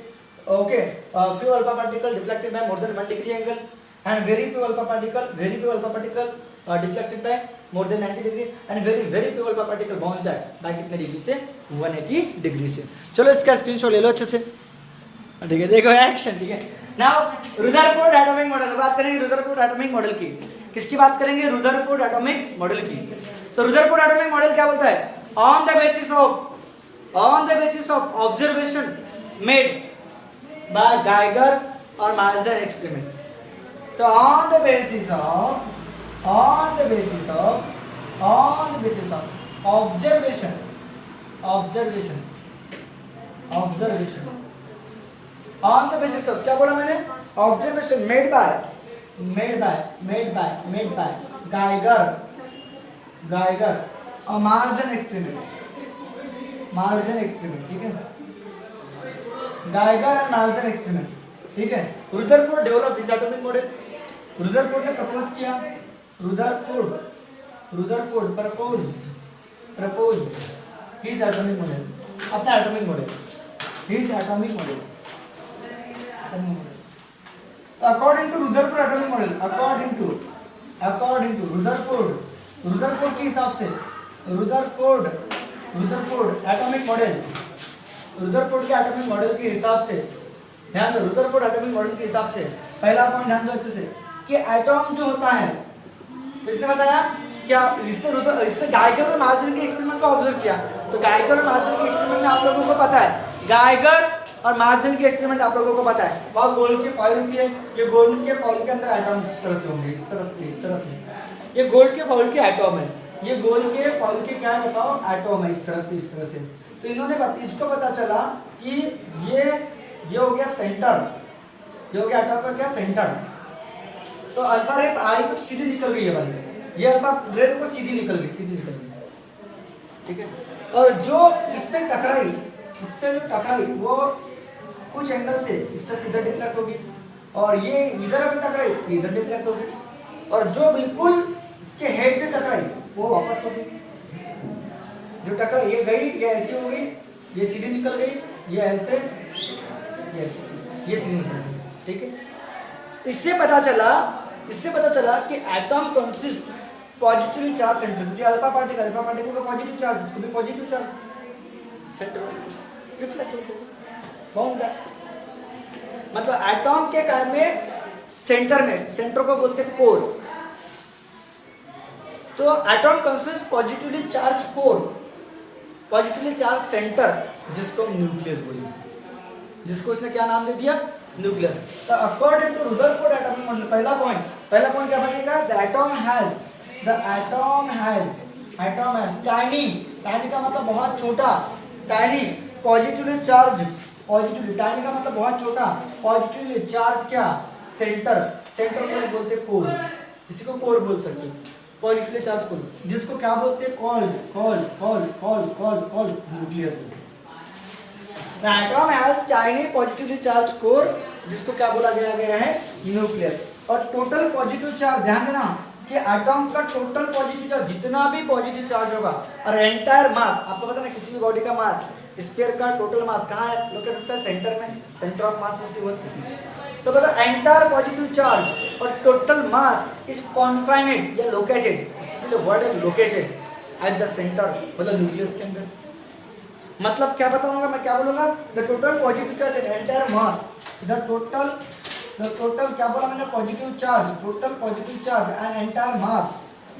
okay, few alpha particle deflected by more than 1 degree angle, and very few alpha particle deflected by more than 90 degree, and very few alpha particle bounce back by कितने degree से? 180 degree से। चलो इसका screenshot ले लो अच्छे से, ठीक है। देखो एक्शन, ठीक है। नाउ रुदरफोर्ड एटॉमिक मॉडल, बात करेंगे रुदरफोर्ड एटॉमिक मॉडल की। किसकी बात करेंगे? रुदरफोर्ड एटॉमिक मॉडल की। तो रुदरफोर्ड एटॉमिक मॉडल क्या बोलता है? On the basis of observation made by Geiger और मार्जन एक्सपेरिमेंट। तो on the basis of observation on the basis of, क्या बोला मैंने? ऑब्जर्वेशन मेड बाय गाइगर और मार्जन एक्सपेरिमेंट, ठीक है। गाइगर एंड मार्जन एक्सपेरिमेंट, ठीक है। Rutherford develop his atomic model. Rutherford ने प्रपोज किया, Rutherford propose his atomic model, अपना atomic model, his atomic model. According to Rutherford atomic model, according to Rutherford के हिसाब से, रुदरफोर्ड एटॉमिक मॉडल, रुदरफोर्ड के atomic model के हिसाब से, ध्यान दो, रुदरफोर्ड एटॉमिक मॉडल के हिसाब से पहला पॉइंट ध्यान दो अच्छे से कि एटॉम जो होता है, किसने बताया? क्या इसने गाइगर और मार्जन के एक्सपेरिमेंट को ऑब्जर्व किया। तो गाइगर और मार्जन के एक्सपेरिमेंट में आप लोगों को पता है, गाइगर और मार्जन के एक्सपेरिमेंट आप लोगों को पता है, वह गोल्ड की फॉइल होती है। ये गोल्ड के फॉइल के अंदर एटॉम इस तरह से होंगे, इस तरह से। ये गोल्ड के फॉइल के एटॉम है, ये गोल्ड के फॉइल के क्या बताओ? एटॉम है, इस तरह से। तो इन्होंने इसको पता चला कि ये हो गया सेंटर, ये हो गया एटॉम का क्या? सेंटर। तो अल्फा रे आई को सीधी निकल गई है भाई, ये अल्फा रेज को सीधी निकल गई, ठीक है। और जो इससे टकराई वो कुछ एंगल से इस तरह से इधर डिफ्लेक्ट होगी, और ये इधर अगर टकराई इधर डिफ्लेक्ट होगी, और जो बिल्कुल उसके हेड से टकराई वो वापस हो गई, जो टकराई ये गई, ये ऐसी हो गई, ये सीधी निकल गई, ये ऐसे, ये सीधी निकल गई, ठीक है। इससे पता चला कि atom consist positively charge centre, क्योंकि अल्फा पार्टिकल का पॉजिटिव चार्ज, इसको भी पॉजिटिव चार्ज सेंटर रिफ्लेक्ट होते हैं, बाउंड है। मतलब एटॉम के काम में सेंटर को बोलते हैं कोर। तो atom consist positively charge core, positively charge centre, जिसको न्यूक्लियस बोलेंगे, जिसको इसने क्या नाम दे दिया, न्यूक्लियस। तो according to Rutherford atomic model, पहला पॉइंट क्या बनेगा, द एटॉम हैज टाइनी का मतलब बहुत छोटा, टाइनी पॉजिटिवली चार्ज, टाइनी का मतलब बहुत छोटा, पॉजिटिवली चार्ज क्या, सेंटर को बोलते हैं कोर, इसी को कोर बोल सकते हैं, पॉजिटिवली चार्ज कोर, जिसको क्या बोलते हैं, call nucleus. The atom has tiny positively charged core, जिसको क्या बोला गया है, न्यूक्लियस। और टोटल पॉजिटिव चार्ज, ध्यान देना कि एटॉम का टोटल पॉजिटिव चार्ज, जितना भी पॉजिटिव चार्ज होगा, और एंटायर मास, आपको पता ना किसी भी बॉडी का मास, स्फीयर का टोटल मास कहाँ है, लोकेट होता है सेंटर में, सेंटर ऑफ मास उसी होता है। तो पता एंटायर पॉजिटिव चार्ज और टोटल मास इज कॉन्फाइनेड या लोकेटेड, इसी के लिए वर्ड है लोकेटेड, एट द सेंटर, मतलब न्यूक्लियस के अंदर। मतलब क्या बताऊंगा मैं, क्या बोलूंगा, the total positive charge and entire mass, the total क्या बोला मैंने, positive charge, total positive charge and entire mass,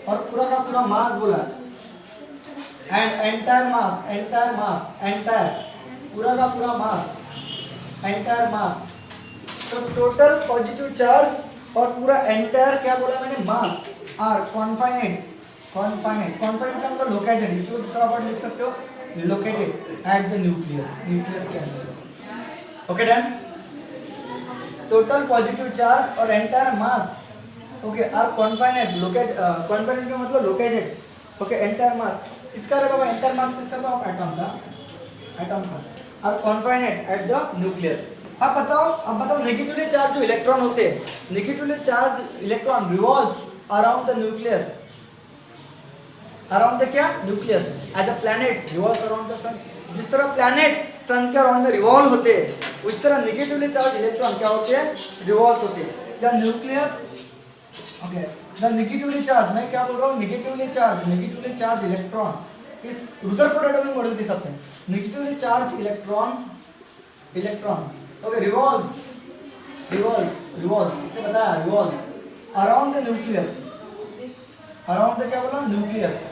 और पूरा का पूरा मास बोला, एंड एंटायर पूरा का पूरा मास, एंटायर मास। तो टोटल पॉजिटिव चार्ज और पूरा एंटायर क्या बोला मैंने, मास, आर कॉन्फाइनेड का मतलब लोकेटेड, इसको दूसरा वर्ड लिख सकते हो, लोकेटेड एट द न्यूक्लियस के अंदर। Okay done. Total positive charge और एंटायर मास, ओके, आर कॉन्फाइनेड, कॉन्फाइनेड का मतलब लोकेटेड, ओके, एंटायर मास किसका रहेगा, एंटायर मास किसका, तो एटॉम का, are confined at the nucleus. अब बताओ नेगेटिवली चार्ज जो इलेक्ट्रॉन होते हैं, negatively charge electron revolves around the nucleus, around the क्या, nucleus, as a planet revolves around the sun. जिस तरह प्लैनेट सन के अराउंड में रिवॉल्व होते हैं, उस तरह नेगेटिवली चार्ज इलेक्ट्रॉन क्या होते हैं, रिवॉल्व होते हैं। The nucleus, okay, the negatively charge, मैं क्या बोल रहा हूँ, नेगेटिवली चार्ज इलेक्ट्रॉन, इस रुदरफोर्ड एटॉमिक मॉडल के हिसाब से negatively charge electron, okay, revolves, इसने बताया revolves around the nucleus, around the क्या बोला, nucleus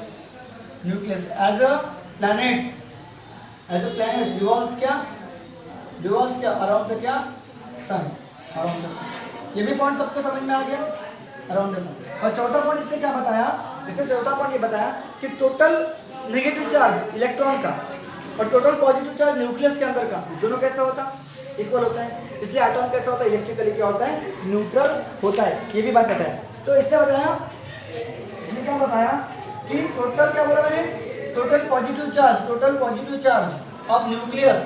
as a planet revolves क्या अराउंड द क्या, सन, अराउंड द सन। ये भी पॉइंट सबको समझ में आ गया, अराउंड द सन। और चौथा पॉइंट इसने क्या बताया, ये बताया कि टोटल नेगेटिव चार्ज इलेक्ट्रॉन का और टोटल पॉजिटिव चार्ज न्यूक्लियस के अंदर का, दोनों कैसा होता, इक्वल होता है। इसलिए एटॉम कैसा होता है, इलेक्ट्रिकली क्या होता है, न्यूट्रल होता है। ये भी बात बताया। तो इसने क्या बताया कि टोटल क्या बोला मैंने, total positive charge of nucleus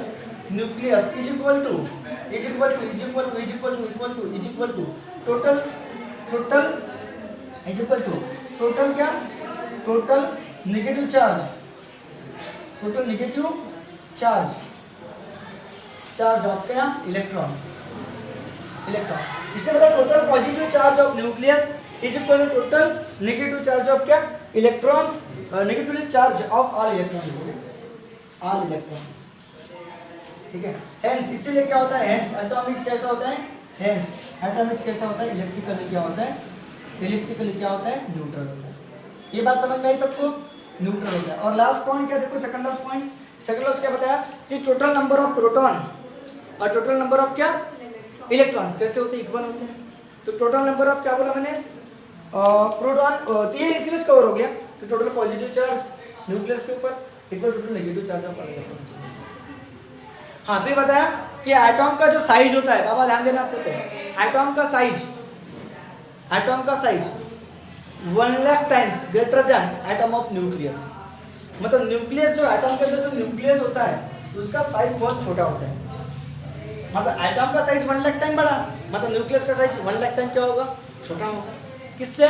is equal to total क्या, टोटल नेगेटिव चार्ज ऑफ क्या, इलेक्ट्रॉन। इससे बताया total positive charge of nucleus is equal to total negative charge of क्या, electrons, negative charge of all electrons, ठीक है। Hence इसीलिए क्या होता है, हेंस एटॉमिक्स कैसा होता है, इलेक्ट्रिकली क्या होता है, न्यूट्रल होता है। ये बात समझ में आई सबको, न्यूट्रल होता है। और लास्ट पॉइंट क्या देखो, सेकंड लास्ट क्या बताया कि टोटल नंबर ऑफ प्रोटॉन और टोटल नंबर ऑफ क्या, इलेक्ट्रॉन्स कैसे होते हैं, इक्वल होते हैं। तो टोटल नंबर ऑफ क्या बोला मैंने, प्रोटॉन, तीन इसी में कवर हो गया। तो टोटल पॉजिटिव चार्ज न्यूक्लियस के ऊपर equal total negative charge of electron. हाँ, तो ये बताया कि एटॉम का जो साइज होता है, बाबा ध्यान देना अच्छे से, एटॉम का size 1 lakh times greater than atom of nucleus. मतलब न्यूक्लियस जो एटॉम के अंदर जो न्यूक्लियस होता है उसका साइज बहुत छोटा होता है। मतलब एटॉम का साइज 1 लाख टाइम बड़ा, मतलब न्यूक्लियस का साइज 1 लाख टाइम क्या होगा, छोटा होगा। किससे,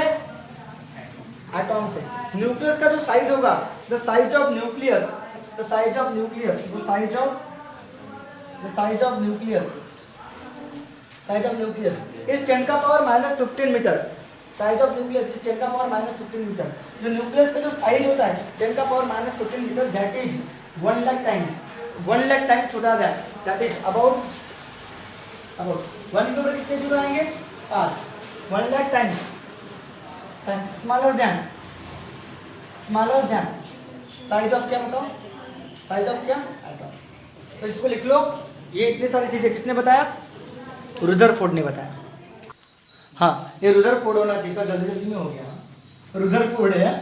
एटॉम से। न्यूक्लियस का जो साइज होगा, the size of nucleus, the size of nucleus, the size of nucleus, size of nucleus is 10 का power -15 metre. Size of nucleus is 10 का पावर -15 मीटर। जो न्यूक्लियस का जो साइज होता है 10 का power -15 metre, that is 1 lakh times, 1 lakh times छोटा होता है, दैट इज अबाउट 1 के ऊपर कितने जीरो आएंगे? 5, 1 lakh times smaller than size of क्या बताओ? साइज ऑफ क्या? एटॉम। तो इसको लिख लो। ये इतनी सारी चीजें किसने बताया? रुदरफोर्ड ने बताया। हाँ, ये रुदरफोर्ड होना चाहिए था, जल्दी जल्दी में हो गया। रुदरफोर्ड है,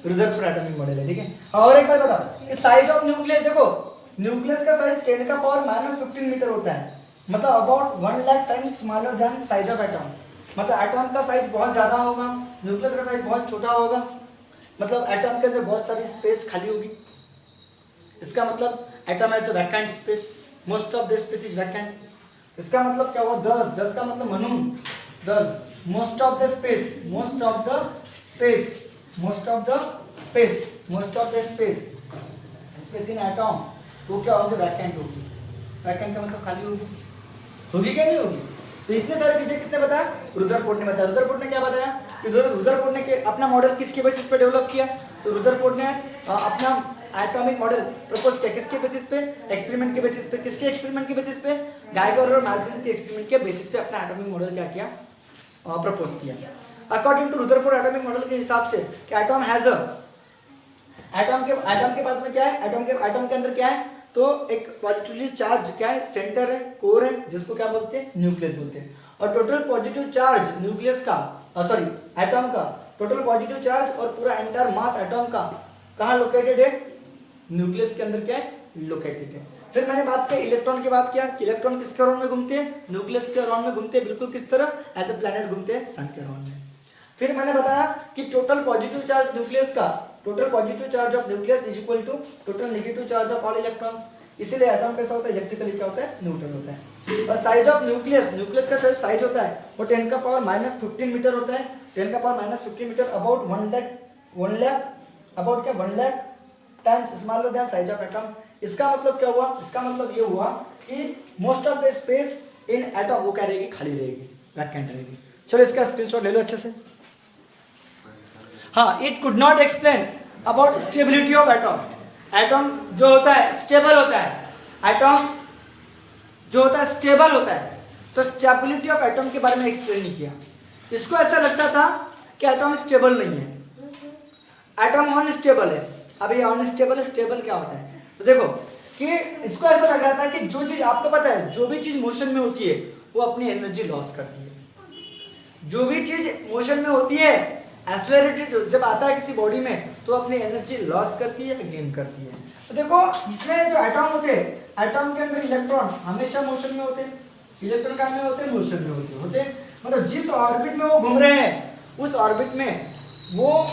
रुदरफोर्ड एटॉमिक मॉडल है, ठीक है। और एक बात बताओ कि साइज ऑफ न्यूक्लियस, देखो न्यूक्लियस का साइज 10 का पावर -15 मीटर होता है, मतलब about 1 lakh times smaller than size of atom. मतलब एटॉम का साइज बहुत ज्यादा होगा, न्यूक्लियस का साइज बहुत छोटा होगा, मतलब एटॉम के अंदर बहुत सारी स्पेस खाली होगी। इसका मतलब atom has a vacant space, most of the space is vacant. इसका मतलब क्या हुआ? 10 का मतलब Manu 10, most of the space, most of the space, most of the space, most of the space, space in atom वो क्या होगी? वैकेंट होगी। वैकेंट का मतलब खाली होगी, होगी क्या नहीं होगी? तो इतने सारी चीजें किसने बताया? रुदरफोर्ड ने बताया। रुदरफोर्ड ने क्या बताया कि रुदरफोर्ड ने अपना मॉडल किसके बेसिस पे डेवलप किया? तो रुदरफोर्ड ने अपना एटॉमिक मॉडल प्रपोज किया किसके बेसिस पे? एक्सपेरिमेंट के बेसिस पे। किसके एक्सपेरिमेंट के बेसिस पे? गाइगर और मैल्थन के एक्सपेरिमेंट के बेसिस पे अपना एटॉमिक मॉडल क्या किया? प्रपोज किया। According to Rutherford atomic model के हिसाब से कि एटॉम हैज अ, एटॉम के पास में क्या है? एटॉम के अंदर क्या है? तो एक पॉजिटिवली चार्ज क्या है? सेंटर है, कोर है, जिसको क्या बोलते हैं? न्यूक्लियस बोलते हैं। और टोटल पॉजिटिव चार्ज न्यूक्लियस का, सॉरी एटॉम का टोटल पॉजिटिव चार्ज और पूरा एंटायर मास एटॉम का कहाँ लोकेटेड है? न्यूक्लियस के अंदर क्या है? लोकेटेड है। फिर मैंने बात की इलेक्ट्रॉन की बात किया कि इलेक्ट्रॉन किसके अराउंड में घूमते हैं? न्यूक्लियस के अराउंड में घूमते हैं, बिल्कुल किस तरह? एज ए प्लैनेट घूमते हैं सन के अराउंड में। फिर मैंने बताया कि टोटल पॉजिटिव चार्ज न्यूक्लियस का, total positive charge of nucleus is equal to total negative charge of all electrons. इसीलिए एटॉम कैसा होता है? इलेक्ट्रिकली क्या होता है? न्यूट्रल होता है। और साइज ऑफ न्यूक्लियस, न्यूक्लियस का साइज होता है वो 10 का पावर -15 मीटर होता है। 10 का power -15 metre about 1 lakh about क्या? 1 lakh times smaller than size of atom. इसका मतलब क्या हुआ? इसका मतलब ये हुआ कि most of the space in atom वो क्या रहेगी? खाली रहेगी, वैकेंट रहेगी। चलो इसका स्क्रीनशॉट ले लो अच्छे से। हाँ, it could not explain about stability of atom. Atom जो होता है स्टेबल होता है, एटॉम जो होता है स्टेबल होता है, तो स्टेबिलिटी ऑफ एटॉम के बारे में एक्सप्लेन नहीं किया। इसको ऐसा लगता था कि एटॉम स्टेबल नहीं है, एटॉम अनस्टेबल है। अब ये अनस्टेबल स्टेबल क्या होता है? तो देखो कि इसको ऐसा लग रहा था कि जो चीज आपको पता है, जो भी चीज मोशन में होती है वो अपनी एनर्जी लॉस करती है। जो भी चीज मोशन में होती है, एक्सेलरेटेड जब आता है किसी बॉडी में, तो अपनी एनर्जी लॉस करती है, गेन करती है। तो देखो इसमें जो एटॉम होते हैं, एटॉम के अंदर इलेक्ट्रॉन हमेशा मोशन में होते हैं। इलेक्ट्रॉन कहाँ में होते हैं? मोशन में होते हैं। मतलब जिस ऑर्बिट में वो घूम रहे हैं, उस ऑर्बिट में वो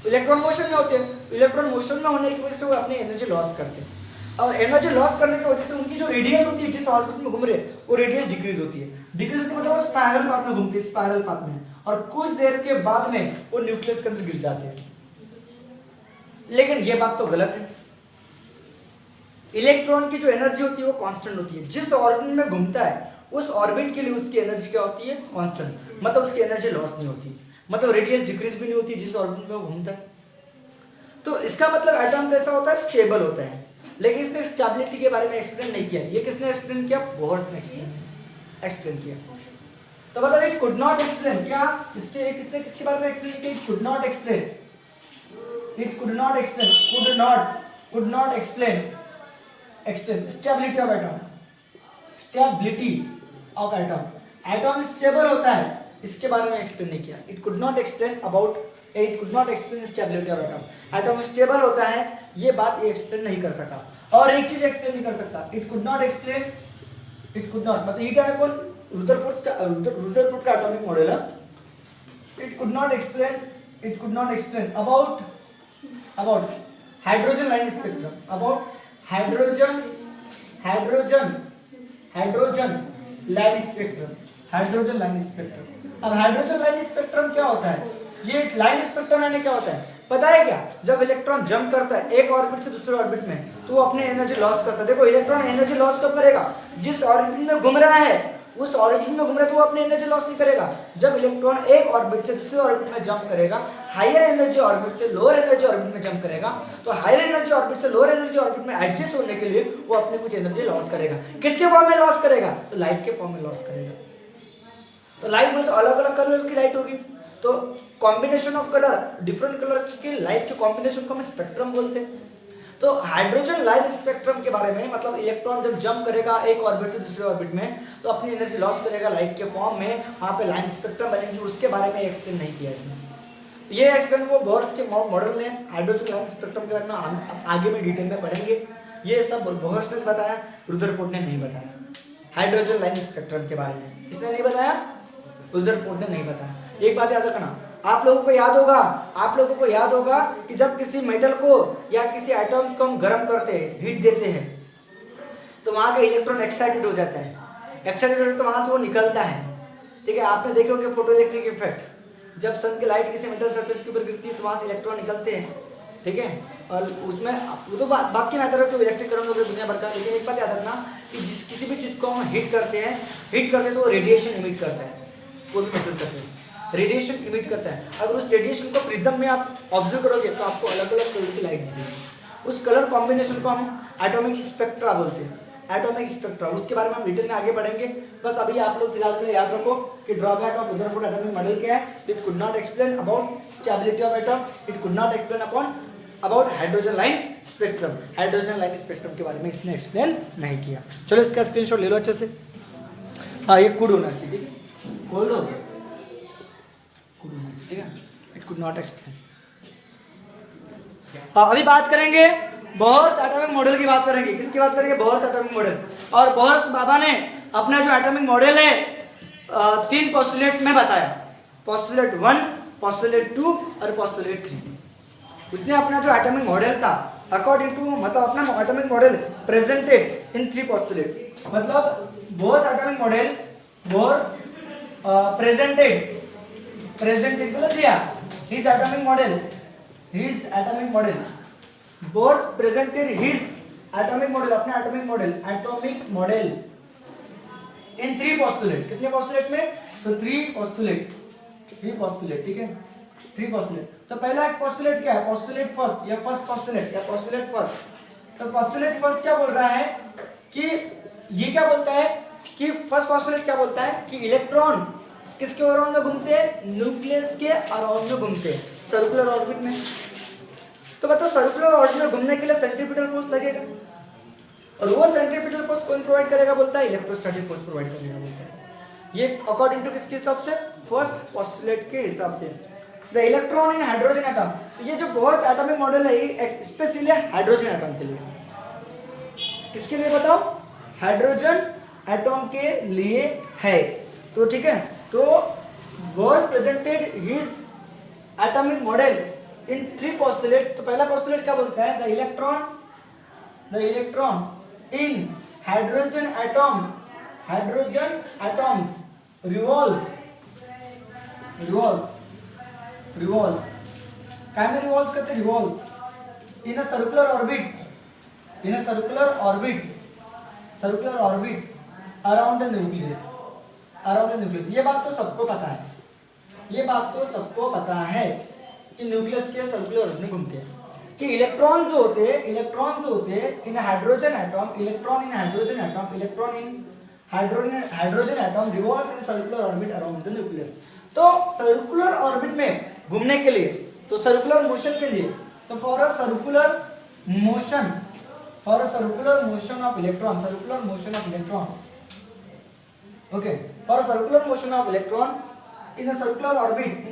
इलेक्ट्रॉन मोशन में होते हैं। इलेक्ट्रॉन मोशन में होने की वजह से वो अपनी एनर्जी लॉस करते हैं, और एनर्जी लॉस करने की वजह से उनकी जो रेडियस होती है, जिस ऑर्बिट में घूम रहे हैं, वो रेडियस डिक्रीज होती है। डिक्रीज होती है मतलब वो स्पाइरल पाथ में घूमती है, स्पाइरल पाथ में, और कुछ देर के बाद में वो न्यूक्लियस के अंदर गिर जाते हैं। लेकिन ये बात तो गलत है। इलेक्ट्रॉन की जो एनर्जी होती है वो कांस्टेंट होती है। जिस ऑर्बिट में घूमता है उस ऑर्बिट के लिए उसकी एनर्जी क्या होती है? कांस्टेंट। मतलब उसकी एनर्जी लॉस नहीं होती, मतलब रेडियस डिक्रीज भी नहीं होती जिस ऑर्बिट में वो घूमता है। तो इसका मतलब एटॉम कैसा होता है? स्टेबल होता है। लेकिन इसने स्टेबिलिटी के बारे में एक्सप्लेन नहीं किया। ये किसने एक्सप्लेन किया? बोहर्ट ने एक्सप्लेन किया। तो मतलब इट कुड नॉट एक्सप्लेन, क्या इसके किसने किसके बारे में एक्सप्लेन किया? It could not explain, it could not explain, could not explain stability of atom, stability of atom. Atom stable होता है, इसके बारे में एक्सप्लेन नहीं किया। It could not explain about, it could not explain stability of atom. Atom stable होता है, ये बात ये एक्सप्लेन नहीं कर सका। और एक चीज एक्सप्लेन नहीं कर सकता, it could not explain, it could not मतलब ईटा कौन? रुदरफोर्ड का एटॉमिक मॉडल है। It could not explain about hydrogen line spectrum, about hydrogen line spectrum. अब हाइड्रोजन लाइन स्पेक्ट्रम क्या होता है? ये लाइन स्पेक्ट्रम यानी क्या होता है पता है क्या? जब इलेक्ट्रॉन जंप करता है एक ऑर्बिट से दूसरे ऑर्बिट में तो वो अपनी एनर्जी लॉस करता है। देखो इलेक्ट्रॉन एनर्जी लॉस कब करेगा? जिस ऑर्बिट में घूम रहा है उस ऑर्बिट में घूम रहा है तो वो अपनी एनर्जी लॉस नहीं करेगा। जब इलेक्ट्रॉन एक ऑर्बिट से दूसरे ऑर्बिट में जंप करेगा, हायर एनर्जी ऑर्बिट से लोअर एनर्जी ऑर्बिट में जंप करेगा, तो हायर एनर्जी ऑर्बिट से लोअर एनर्जी ऑर्बिट में एडजस्ट होने के लिए वो अपनी कुछ एनर्जी लॉस करेगा। किसके फॉर्म में लॉस करेगा? तो लाइट के फॉर्म में लॉस करेगा। तो लाइट में तो अलग अलग कलर की लाइट होगी, तो combination of colour, different colour के लाइट के कॉम्बिनेशन को हम स्पेक्ट्रम बोलते हैं। तो हाइड्रोजन लाइट स्पेक्ट्रम के बारे में मतलब इलेक्ट्रॉन जब जंप करेगा एक ऑर्बिट से दूसरे ऑर्बिट में तो अपनी एनर्जी लॉस करेगा लाइट के फॉर्म में, वहाँ पे लाइन स्पेक्ट्रम बनेगी, उसके बारे में एक्सप्लेन नहीं किया इसने। तो ये एक्सप्लेन वो बोर्स के मॉडल में हाइड्रोजन लाइन स्पेक्ट्रम के बारे में हम आगे में डिटेल में पढ़ेंगे। ये सब बोर्स ने बताया, रुदरफोर्ड ने नहीं बताया। हाइड्रोजन लाइन स्पेक्ट्रम के बारे में इसने नहीं बताया, रुदरफोर्ड ने नहीं बताया। एक बात याद रखना, आप लोगों को याद होगा कि जब किसी मेटल को या किसी एटम्स को हम गर्म करते हैं, हीट देते हैं, तो वहां का इलेक्ट्रॉन एक्साइटेड हो जाता है। एक्साइटेड हो जाता है तो वहां से वो निकलता है। ठीक है, आपने देखे होंगे फोटो इलेक्ट्रिक इफेक्ट, जब सन की लाइट किसी मेटल सरफेस के ऊपर गिरती है तो वहां से इलेक्ट्रॉन निकलते हैं। ठीक है, और उसमें वो तो बात की मैटर है कि इलेक्ट्रिक करंट वगैरह दुनिया भर का, लेकिन एक बात याद रखना कि जिस किसी भी चीज को हम हीट करते हैं तो वो रेडिएशन इमिट करता है। कोई भी मेटल सरफेस रेडिएशन इमिट करता है। अगर उस रेडिएशन को प्रिज्म में आप ऑब्जर्व करोगे तो आपको अलग अलग कलर की लाइट दिखेगी। उस कलर कॉम्बिनेशन को हम एटॉमिक स्पेक्ट्रा बोलते हैं। एटॉमिक स्पेक्ट्रा, उसके बारे में हम डिटेल में आगे बढ़ेंगे। बस अभी आप लोग फिलहाल के लिए याद रखो कि drawback of Rutherford atomic model क्या है। It could not explain about stability of atom, it could not explain about hydrogen line spectrum. Hydrogen line spectrum के बारे में इसने एक्सप्लेन नहीं किया। चलो इसका स्क्रीनशॉट ले लो अच्छे से। हाँ, ये कुड होना चाहिए, ठीक है, खोल लो, ठीक है, इट कुड नॉट एक्सप्लेन। अभी बात करेंगे बोहर्स एटॉमिक मॉडल की बात करेंगे। किसकी बात करेंगे? Bohr's atomic model. और बोहर्स बाबा ने अपना जो एटॉमिक मॉडल है 3 पोस्टुलेट में बताया, पोस्टुलेट 1, पोस्टुलेट 2 और पोस्टुलेट 3। उसने अपना जो एटॉमिक मॉडल था अकॉर्डिंग टू मतलब अपना atomic model presented in 3 postulate. मतलब Bohr's atomic model, Bohr's presented बोला दिया his atomic model, Bohr presented his atomic model, अपने atomic model in 3 postulate। कितने postulate में? तो 3 postulate, ठीक है, 3 postulate। तो पहला एक postulate क्या है? postulate first या first postulate या postulate first। तो postulate first क्या बोल रहा है कि ये क्या बोलता है कि फर्स्ट postulate क्या बोलता है कि इलेक्ट्रॉन किसके अराउंड में घूमते हैं? न्यूक्लियस के अराउंड में घूमते हैं, सर्कुलर ऑर्बिट में। तो बताओ सर्कुलर ऑर्बिट में घूमने के लिए सेंट्रीपिटल फोर्स लगेगा, और वो सेंट्रीपिटल फोर्स कौन प्रोवाइड करेगा? बोलता है इलेक्ट्रोस्टैटिक फोर्स प्रोवाइड करेगा, बोलता है। ये अकॉर्डिंग टू किसके हिसाब से? फर्स्ट पोस्टुलेट के हिसाब से। The electron in hydrogen atom, ये जो बहुत एटॉमिक मॉडल है ये स्पेशली हाइड्रोजन एटम के लिए। किसके लिए बताओ? हाइड्रोजन एटम के लिए है। तो ठीक है, तो Bohr presented his atomic model in 3 postulate. तो पहला पोस्टुलेट क्या बोलता है? The electron in hydrogen atoms revolves क्या में रिवॉल्व्स करते? Revolves in a circular orbit around the nucleus. ये बात तो सबको पता है कि न्यूक्लियस के सर्कुलर ऑर्बिट में घूमते हैं। कि इलेक्ट्रॉन जो होते हैं in hydrogen atom revolves in circular orbit around the nucleus. तो सर्कुलर ऑर्बिट में घूमने के लिए, तो सर्कुलर मोशन के लिए, तो for a circular motion of electron, okay, for circular motion of electron in a circular orbit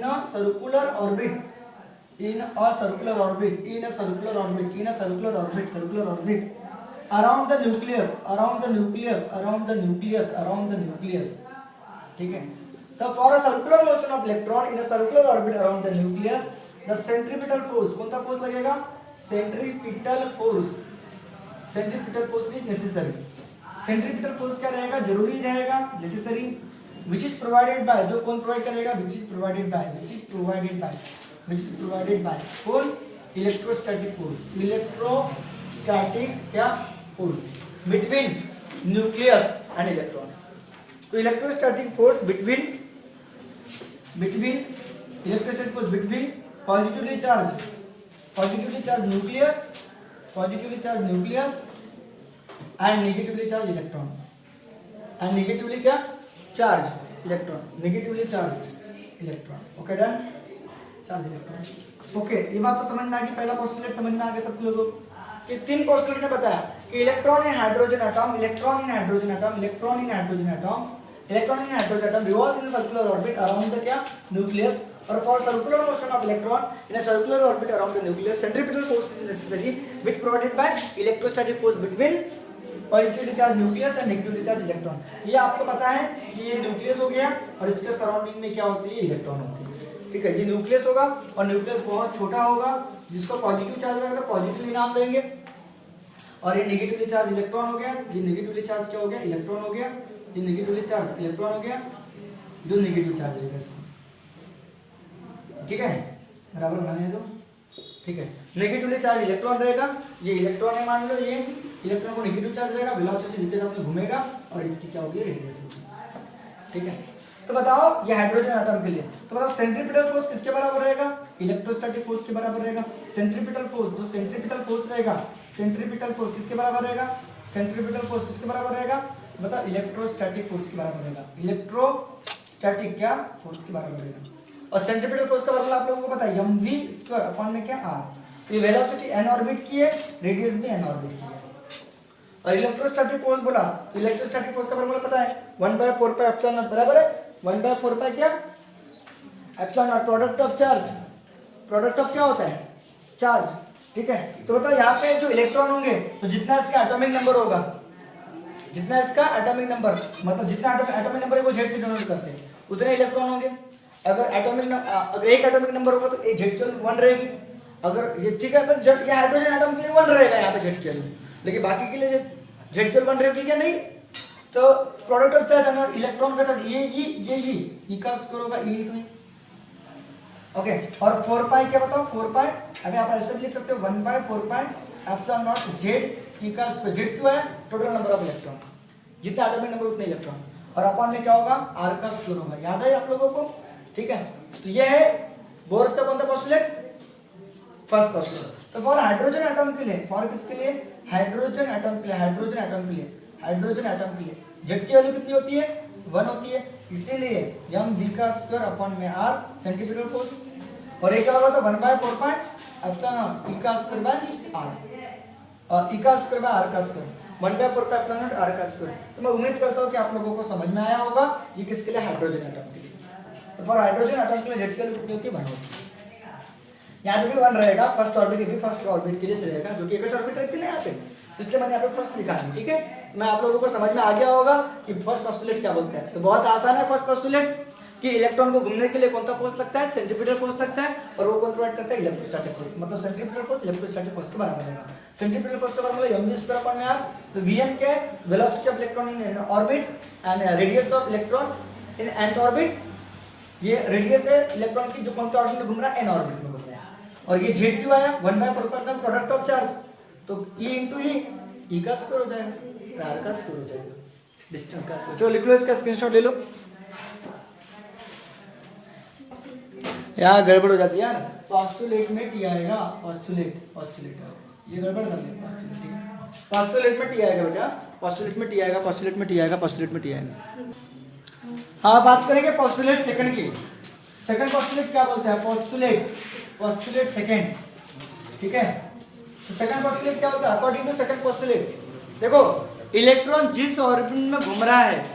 around the nucleus, ठीक है। तो for a circular motion of electron in a circular orbit around the nucleus, the centripetal force, कौन सा force लगेगा? centripetal force is necessary। Centripetal force क्या रहेगा? जरूरी रहेगा, necessary. Which is provided by, जो कौन प्रोवाइड करेगा, विच इज प्रोवाइडेड बाय कौन, इलेक्ट्रोस्टैटिक फोर्स, इलेक्ट्रोस्टैटिक क्या force between nucleus and electron. तो electrostatic force between electrostatic force between positively charge nucleus and negatively charge electron, and negatively क्या charge electron, okay done, charge electron. Okay, ये बात तो समझ में आ गई, पहला पोस्टुलेट समझ में आ गया सब लोगों को कि 3 पोस्टुलेट ने बताया कि electron in hydrogen atom revolves in a circular orbit around the क्या nucleus, और for circular motion of electron in a circular orbit around the nucleus centripetal force is necessary which provided by electrostatic force between positively charge nucleus and negatively charge electron. ये आपको पता है कि ये nucleus हो गया और इसके सराउंडिंग में क्या होती है, इलेक्ट्रॉन होती है, ठीक है। ये न्यूक्लियस होगा और न्यूक्लियस बहुत छोटा होगा, जिसको पॉजिटिव चार्ज रहेगा पॉजिटिव नाम देंगे, और ये नेगेटिवली चार्ज इलेक्ट्रॉन हो गया, ये नेगेटिवली चार्ज क्या हो गया, इलेक्ट्रॉन हो गया, ये नेगेटिवली चार्ज इलेक्ट्रॉन हो गया, जो नेगेटिव चार्ज रहेगा इसको, ठीक है, बराबर बनाने दो, ठीक है। नेगेटिवली चार्ज इलेक्ट्रॉन रहेगा, ये इलेक्ट्रॉन है मान लो, ये इलेक्ट्रॉन को नेगेटिव चार्ज रहेगा, वेलोसिटी जितने सामने घूमेगा और इसकी क्या होगी, रेडियस होगी, ठीक है। तो बताओ ये हाइड्रोजन एटम के लिए, तो बताओ सेंट्रीपिटल फोर्स किसके बराबर रहेगा, इलेक्ट्रोस्टैटिक फोर्स के बराबर रहेगा। सेंट्रीपिटल फोर्स, जो सेंट्रीपिटल फोर्स रहेगा, सेंट्रीपिटल फोर्स किसके बराबर रहेगा, सेंट्रीपिटल फोर्स किसके बराबर रहेगा, बताओ इलेक्ट्रोस्टैटिक फोर्स के बराबर रहेगा, इलेक्ट्रोस्टैटिक क्या फोर्स के बराबर रहेगा। और सेंट्रीपिटल फोर्स का फॉर्मूला आप लोगों को पता है, mv² अपॉन में क्या r। तो ये वेलोसिटी n ऑर्बिट की है, रेडियस भी n ऑर्बिट की है। और इलेक्ट्रोस्टैटिक फोर्स बोला, तो इलेक्ट्रोस्टैटिक फोर्स का फॉर्मूला पता है, 1/4 पाई एप्सिलॉन नॉट बराबर है 1/4 पाई क्या epsilon not, product of charge, product of क्या होता है, चार्ज, ठीक है। तो बताओ यहाँ पे जो इलेक्ट्रॉन होंगे, तो जितना इसका एटॉमिक नंबर होगा, जितना इसका एटॉमिक नंबर, मतलब जितना एटॉमिक नंबर है वो z से डिनोट करते हैं, उतने इलेक्ट्रॉन होंगे। अगर एक एटॉमिक नंबर होगा तो एक z की वैल्यू 1 रहेगी, अगर ये ठीक है, तो ये हाइड्रोजन एटम के लिए 1 रहेगा यहाँ पे z की वैल्यू, लेकिन बाकी के लिए z की वैल्यू 1 रहेगी क्या, नहीं। तो प्रोडक्ट ऑफ चार्ज है इलेक्ट्रॉन का चार्ज, ये ई का स्क्वायर होगा e × e, ओके। और 4 पाई क्या बताओ, 4 पाई अभी आप ऐसे लिख सकते हो 1/4 पाई एप्सिलॉन नॉट z ई का स्क्वायर, z क्यों है, टोटल नंबर ऑफ इलेक्ट्रॉन, जितना एटॉमिक नंबर उतने इलेक्ट्रॉन, और अपॉन में क्या होगा, r का स्क्वायर होगा, याद है आप लोगों को, ठीक है। तो ये है बोर्स का कौन सा पोस्टुलेट, फर्स्ट पोस्टुलेट। तो फॉर हाइड्रोजन एटम के लिए, फॉर किसके लिए, हाइड्रोजन एटम के लिए z की वैल्यू कितनी होती है, 1 होती है, इसीलिए mv² अपॉन में r सेंट्रीपिटल फोर्स, और एक क्या होगा, तो 1/4 pi epsilon not e² r, और e² r का square 1/4 pi epsilon not r का स्क्वायर। तो मैं उम्मीद करता हूँ कि आप लोगों को समझ में आया होगा, ये किसके लिए, हाइड्रोजन एटम के लिए। तो फॉर हाइड्रोजन एटम के लिए z की वैल्यू कितनी होती है, 1 होती है, यहाँ पे भी 1 रहेगा, फर्स्ट ऑर्बिट भी फर्स्ट ऑर्बिट के लिए चलेगा, जो कि एक ऑर्बिट रहती है ना यहाँ पे, इसलिए मैंने यहाँ पे फर्स्ट लिखा है, ठीक है। मैं आप लोगों को समझ में आ गया होगा कि फर्स्ट पोस्टुलेट क्या बोलते हैं। तो बहुत आसान है फर्स्ट पोस्टुलेट, कि इलेक्ट्रॉन को घूमने के लिए कौन सा फोर्स लगता है, सेंट्रीपिटल फोर्स लगता है, और वो कौन प्रोवाइड करता है, इलेक्ट्रोस्टैटिक फोर्स, मतलब सेंट्रीपिटल फोर्स इलेक्ट्रोस्टैटिक फोर्स के बराबर रहेगा। सेंट्रीपिटल फोर्स का फॉर्मूला mv² अपॉन में r, तो vn क्या है, velocity of electron in orbit and radius of electron in nth orbit, ये रेडियस है इलेक्ट्रॉन की जो कौन सा ऑर्बिट में घूम रहा है, n ऑर्बिट में घूम रहा है, और ये z क्यों आया, 1/4 पाई प्रोडक्ट ऑफ चार्ज, तो e × e का स्क्वायर हो जाएगा, r का स्क्वायर हो जाएगा, डिस्टेंस का स्क्वायर। चलो लिख लो, इसका स्क्रीनशॉट ले लो, यहाँ गड़बड़ हो जाती है यार, पोस्टुलेट में टी आएगा, पोस्टुलेट ये गड़बड़ कर ले, पोस्टुलेट, ठीक है, पोस्टुलेट में टी आएगा बेटा, पोस्टुलेट में टी आएगा, पोस्टुलेट में टी आएगा, पोस्टुलेट में टी आएगा। हाँ, बात करेंगे पोस्टुलेट सेकंड की। सेकंड पोस्टुलेट क्या बोलते हैं, पोस्टुलेट सेकंड, ठीक है। तो सेकंड पोस्टुलेट क्या होता है, अकॉर्डिंग टू सेकंड पोस्टुलेट, देखो इलेक्ट्रॉन जिस ऑर्बिट में घूम रहा है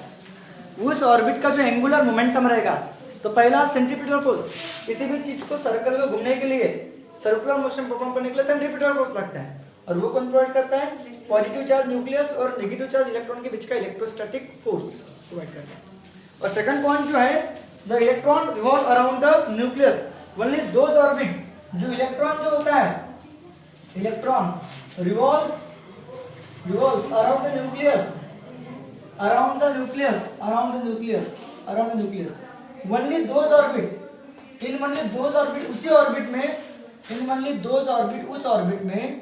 उस ऑर्बिट का जो एंगुलर मोमेंटम रहेगा, तो पहला सेंट्रीपिटल फोर्स, किसी भी चीज को सर्कल में घूमने के लिए, सर्कुलर मोशन परफॉर्म करने के लिए सेंट्रीपिटल फोर्स लगता है, और वो कौन प्रोवाइड करता है, पॉजिटिव चार्ज न्यूक्लियस और नेगेटिव चार्ज इलेक्ट्रॉन के बीच का इलेक्ट्रोस्टैटिक फोर्स प्रोवाइड करता है। और सेकंड पॉइंट जो है, the electron revolve around the nucleus only those orbit, जो इलेक्ट्रॉन जो होता है, electron revolves around the nucleus, around the nucleus. Only those orbit in only those orbit उसी ऑर्बिट में in only those orbit उस orbit में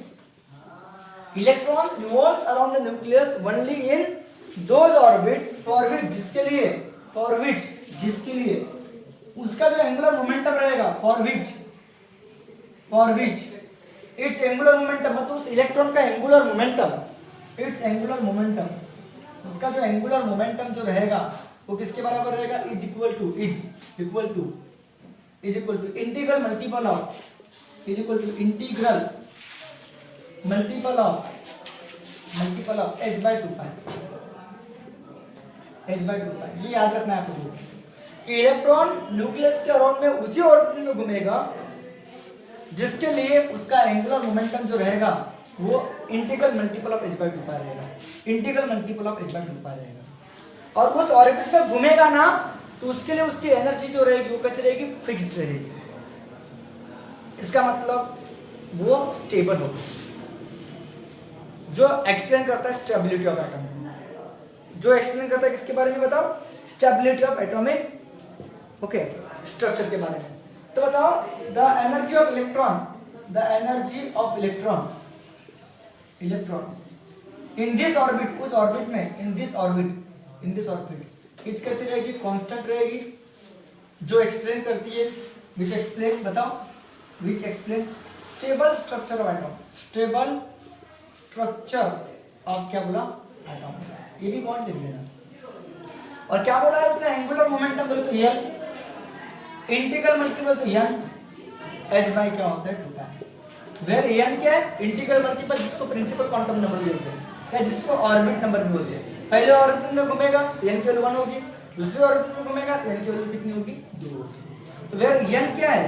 electrons revolves around the nucleus only in those orbit for which जिसके लिए उसका जो angular momentum रहेगा for which its angular momentum मतलब उस इलेक्ट्रॉन का angular momentum its angular momentum उसका जो एंगुलर मोमेंटम जो रहेगा वो किसके बराबर रहेगा is equal to integral multiple of h by 2 pi ये याद रखना है आपको कि इलेक्ट्रॉन न्यूक्लियस के अराउंड में उसी ऑर्बिट में घूमेगा जिसके लिए उसका एंगुलर मोमेंटम जो रहेगा वो integral multiple of h by 2 पाई रहेगा और उस ऑर्बिट में घूमेगा ना तो उसके लिए उसकी एनर्जी जो रहेगी वो कैसे रहेगी फिक्स्ड रहेगी इसका मतलब वो स्टेबल होगा जो एक्सप्लेन करता है स्टेबिलिटी ऑफ एटम किसके बारे में बताओ stability of atomic okay structure के बारे में तो बताओ the energy of electron in this orbit उस ऑर्बिट में इन दिस ऑर्बिट इच कैसे रहेगी कांस्टेंट रहेगी जो एक्सप्लेन करती है which explain stable structure of क्या बोला एटम ये भी पॉइंट लिख देना और क्या बोला है उसने एंगुलर मोमेंटम बोले तो n इंटीग्रल मल्टीपल तो n h by क्या होता है 2 पाई वेयर n क्या है इंटीग्रल मल्टीपल जिसको प्रिंसिपल क्वांटम नंबर भी बोलते हैं या जिसको ऑर्बिट नंबर भी बोलते हैं पहले ऑर्बिट में घूमेगा n की वैल्यू 1 होगी दूसरे ऑर्बिट में घूमेगा तो n की वैल्यू कितनी होगी 2 होगी तो वेयर n क्या है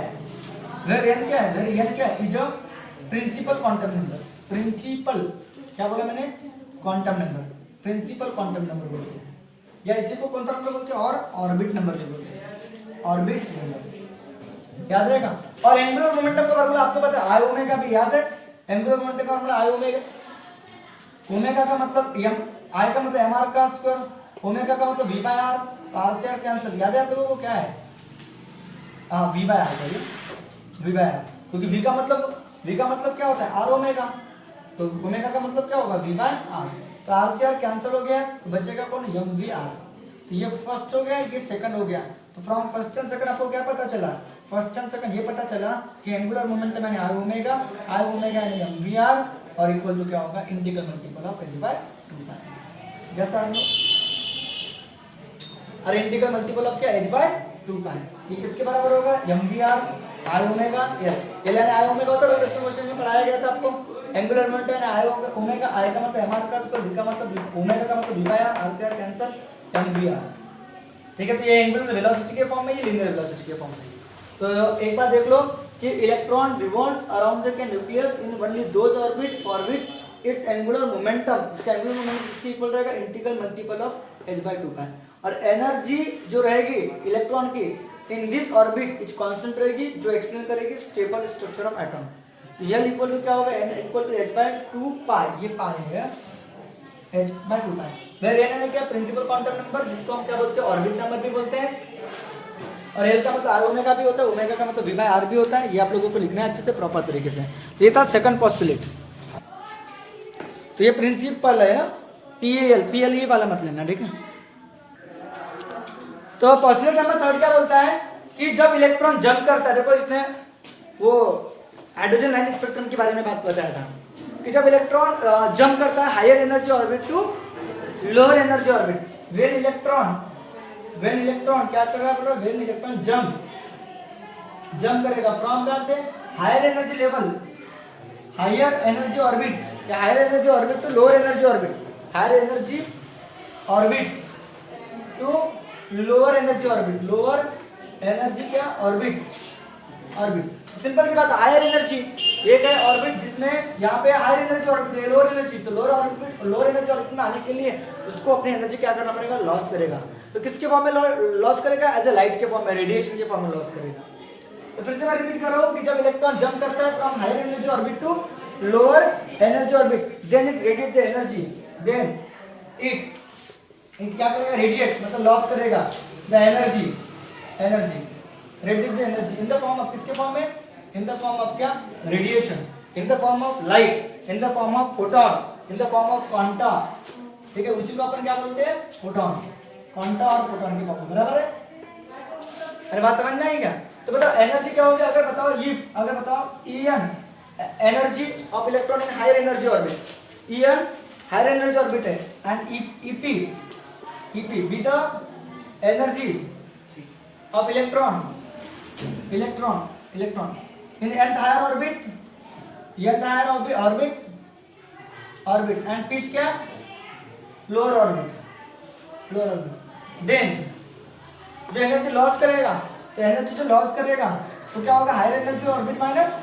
is a principal quantum number क्या बोला मैंने प्रिंसिपल क्वांटम नंबर बोलते हैं या इसी को कौन सा नंबर बोलते हैं और ऑर्बिट नंबर भी बोलते हैं याद रहेगा और एंगुलर मोमेंटम का फार्मूला आपको पता है आई ओमेगा भी याद है एंगुलर मोमेंटम का फार्मूला आई ओमेगा का मतलब m आई का मतलब mr का स्क्वायर ओमेगा का मतलब v by r r से r कैंसिल याद है आप लोगों को क्या है v by r क्योंकि v का मतलब क्या होता है r ओमेगा तो ओमेगा का मतलब क्या होगा v by r तो r से r कैंसिल हो गया तो बचेगा कौन mvr तो ये फर्स्ट हो गया ये सेकंड हो गया तो फ्रॉम फर्स्ट एंड सेकंड आपको क्या पता चला ये पता चला कि एंगुलर मोमेंटम यानी आई ओमेगा यानी mvr और इक्वल टू क्या होगा integral multiple of h by 2 pi yes or no और इंटीग्रल मल्टीपल ऑफ क्या h by 2 पाई ये किसके बराबर होगा mvr आई ओमेगा l यानी आई ओमेगा होता है इसमें क्वेश्चन में पढ़ाया गया था आपको एंगुलर मोमेंटम यानी आई ओमेगा आई का मतलब mr का स्क्वायर v का मतलब ओमेगा का मतलब v by r r से r कैंसिल mvr ठीक है तो ये एंगुलर वेलोसिटी के फॉर्म में ये लीनियर वेलोसिटी के फॉर्म में तो एक बार देख लो कि electron revolves around the nucleus in only those orbit for which its angular momentum इसका एंगुलर मोमेंटम इसके इक्वल रहेगा integral multiple of h by 2 pi और एनर्जी जो रहेगी इलेक्ट्रॉन की in this orbit is constant रहेगी जो एक्सप्लेन करेगी stable structure of atom L equal to क्या होगा n equal to h by 2 pi ये पाई है h by 2 pi where n है क्या प्रिंसिपल क्वांटम नंबर जिसको हम क्या बोलते हैं ऑर्बिट नंबर भी बोलते हैं और L का मतलब आई ओमेगा भी होता है ओमेगा का मतलब v by r भी होता है ये आप लोगों को लिखना है अच्छे से प्रॉपर तरीके से तो ये था सेकंड पोस्टुलेट तो ये प्रिंसिपल है PL ये वाला मत लेना ठीक है तो पोस्टुलेट नंबर थर्ड क्या बोलता है कि जब इलेक्ट्रॉन जंप करता है देखो इसने वो हाइड्रोजन लाइन स्पेक्ट्रम के बारे में बात बताया था कि जब इलेक्ट्रॉन जंप करता है higher energy orbit to lower energy orbit when electron क्या करेगा व्हेन इलेक्ट्रॉन जंप करेगा फ्रॉम कहां से higher energy level higher energy orbit to lower energy orbit higher energy orbit to lower energy क्या orbit simple सी बात higher energy एक है ऑर्बिट जिसमें यहाँ पे हायर एनर्जी ऑर्बिट है लोअर एनर्जी तो लोअर एनर्जी ऑर्बिट में आने के लिए उसको अपनी एनर्जी क्या करना पड़ेगा लॉस करेगा तो किसके फॉर्म में लॉस करेगा एज ए लाइट के फॉर्म में रेडिएशन के फॉर्म में लॉस करेगा तो फिर से मैं रिपीट कर रहा हूँ कि जब इलेक्ट्रॉन जंप करता है from higher energy orbit to lower energy orbit then it radiate the energy then it क्या करेगा, रेडिएट मतलब लॉस करेगा the energy, radiate the energy in the form of, किसके फॉर्म में, इन द फॉर्म ऑफ क्या, radiation, in the form of light, in the form of photon, in the form of quanta, ठीक है, उसी को अपन क्या बोलते हैं, फोटोन, क्वांटा और फोटोन की फॉर्म, बराबर है। अरे बात समझ में आई क्या? तो बताओ एनर्जी क्या होगी, अगर बताओ अगर बताओ En energy of electron in higher energy orbit, En higher energy orbit है, and EP be the energy of electron in entire orbit and pitch क्या, lower orbit, then जो एनर्जी लॉस करेगा, तो एनर्जी जो लॉस करेगा तो क्या होगा, higher energy orbit minus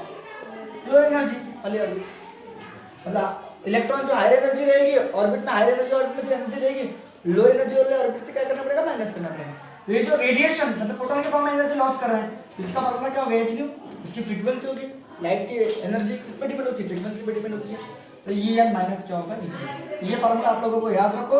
lower energy वाली ऑर्बिट, मतलब इलेक्ट्रॉन जो हायर एनर्जी रहेगी ऑर्बिट में, हायर एनर्जी ऑर्बिट में जो एनर्जी रहेगी लोअर एनर्जी वाले ऑर्बिट से क्या करना पड़ेगा, माइनस करना पड़ेगा। तो ये जो रेडिएशन मतलब फोटोन के फॉर्म में एनर्जी लॉस कर रहा है, इसका फार्मूला क्या होगा, h nu, इसकी फ्रीक्वेंसी होगी, लाइट की एनर्जी किस पे डिपेंड होती है, फ्रीक्वेंसी पे डिपेंड होती है। तो ये n माइनस क्या होगा, ये फार्मूला आप लोगों को याद रखो,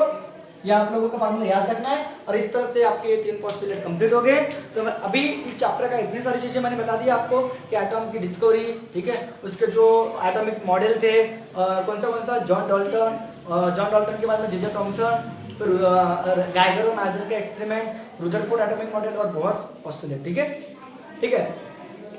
ये आप लोगों को फार्मूला याद रखना है। और इस तरह से आपके 3 पोस्टुलेट कंप्लीट हो गए। तो मैं अभी इस चैप्टर का इतनी सारी चीजें मैंने बता दी आपको कि एटॉम की डिस्कवरी, ठीक है, उसके जो एटॉमिक मॉडल थे, कौन सा जॉन डाल्टन के बाद में जे थॉमसन, फिर गैगर और मैथर के एक्सपेरिमेंट, रुदरफोर्ड एटॉमिक मॉडल और बोहर्स पोस्टुलेट, ठीक है।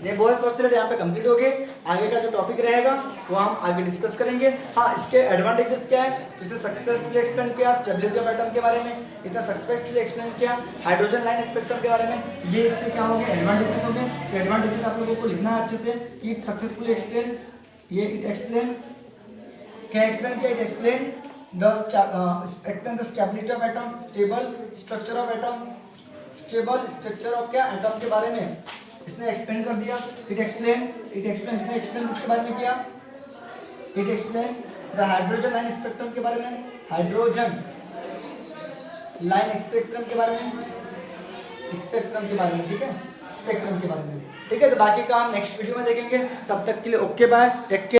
ये बोहर्स पोस्टुलेट यहाँ पे कंप्लीट हो गए। आगे का जो टॉपिक रहेगा वो हम आगे डिस्कस करेंगे। हाँ, इसके एडवांटेजेस क्या है, इसने सक्सेसफुली एक्सप्लेन किया स्टेबिलिटी ऑफ एटम के बारे में, इसने सक्सेसफुली एक्सप्लेन किया हाइड्रोजन लाइन स्पेक्ट्रम के बारे में। ये इसके क्या हो गए, एडवांटेजेस हो गए। एडवांटेजेस आप लोगों को लिखना है अच्छे से। इट सक्सेसफुली एक्सप्लेन, ये इट एक्सप्लेन क्या एक्सप्लेन किया, it explain the stability of atom, stable structure of atom, stable structure of क्या, एटम के बारे में इसने एक्सप्लेन कर दिया। इट एक्सप्लेन इसने एक्सप्लेन किसके बारे में किया, it explain the hydrogen line spectrum के बारे में, हाइड्रोजन लाइन स्पेक्ट्रम के बारे में, स्पेक्ट्रम के बारे में, ठीक है, स्पेक्ट्रम के बारे में, ठीक है। तो बाकी का हम नेक्स्ट वीडियो में देखेंगे। तब तक के लिए ओके बाय, टेक केयर।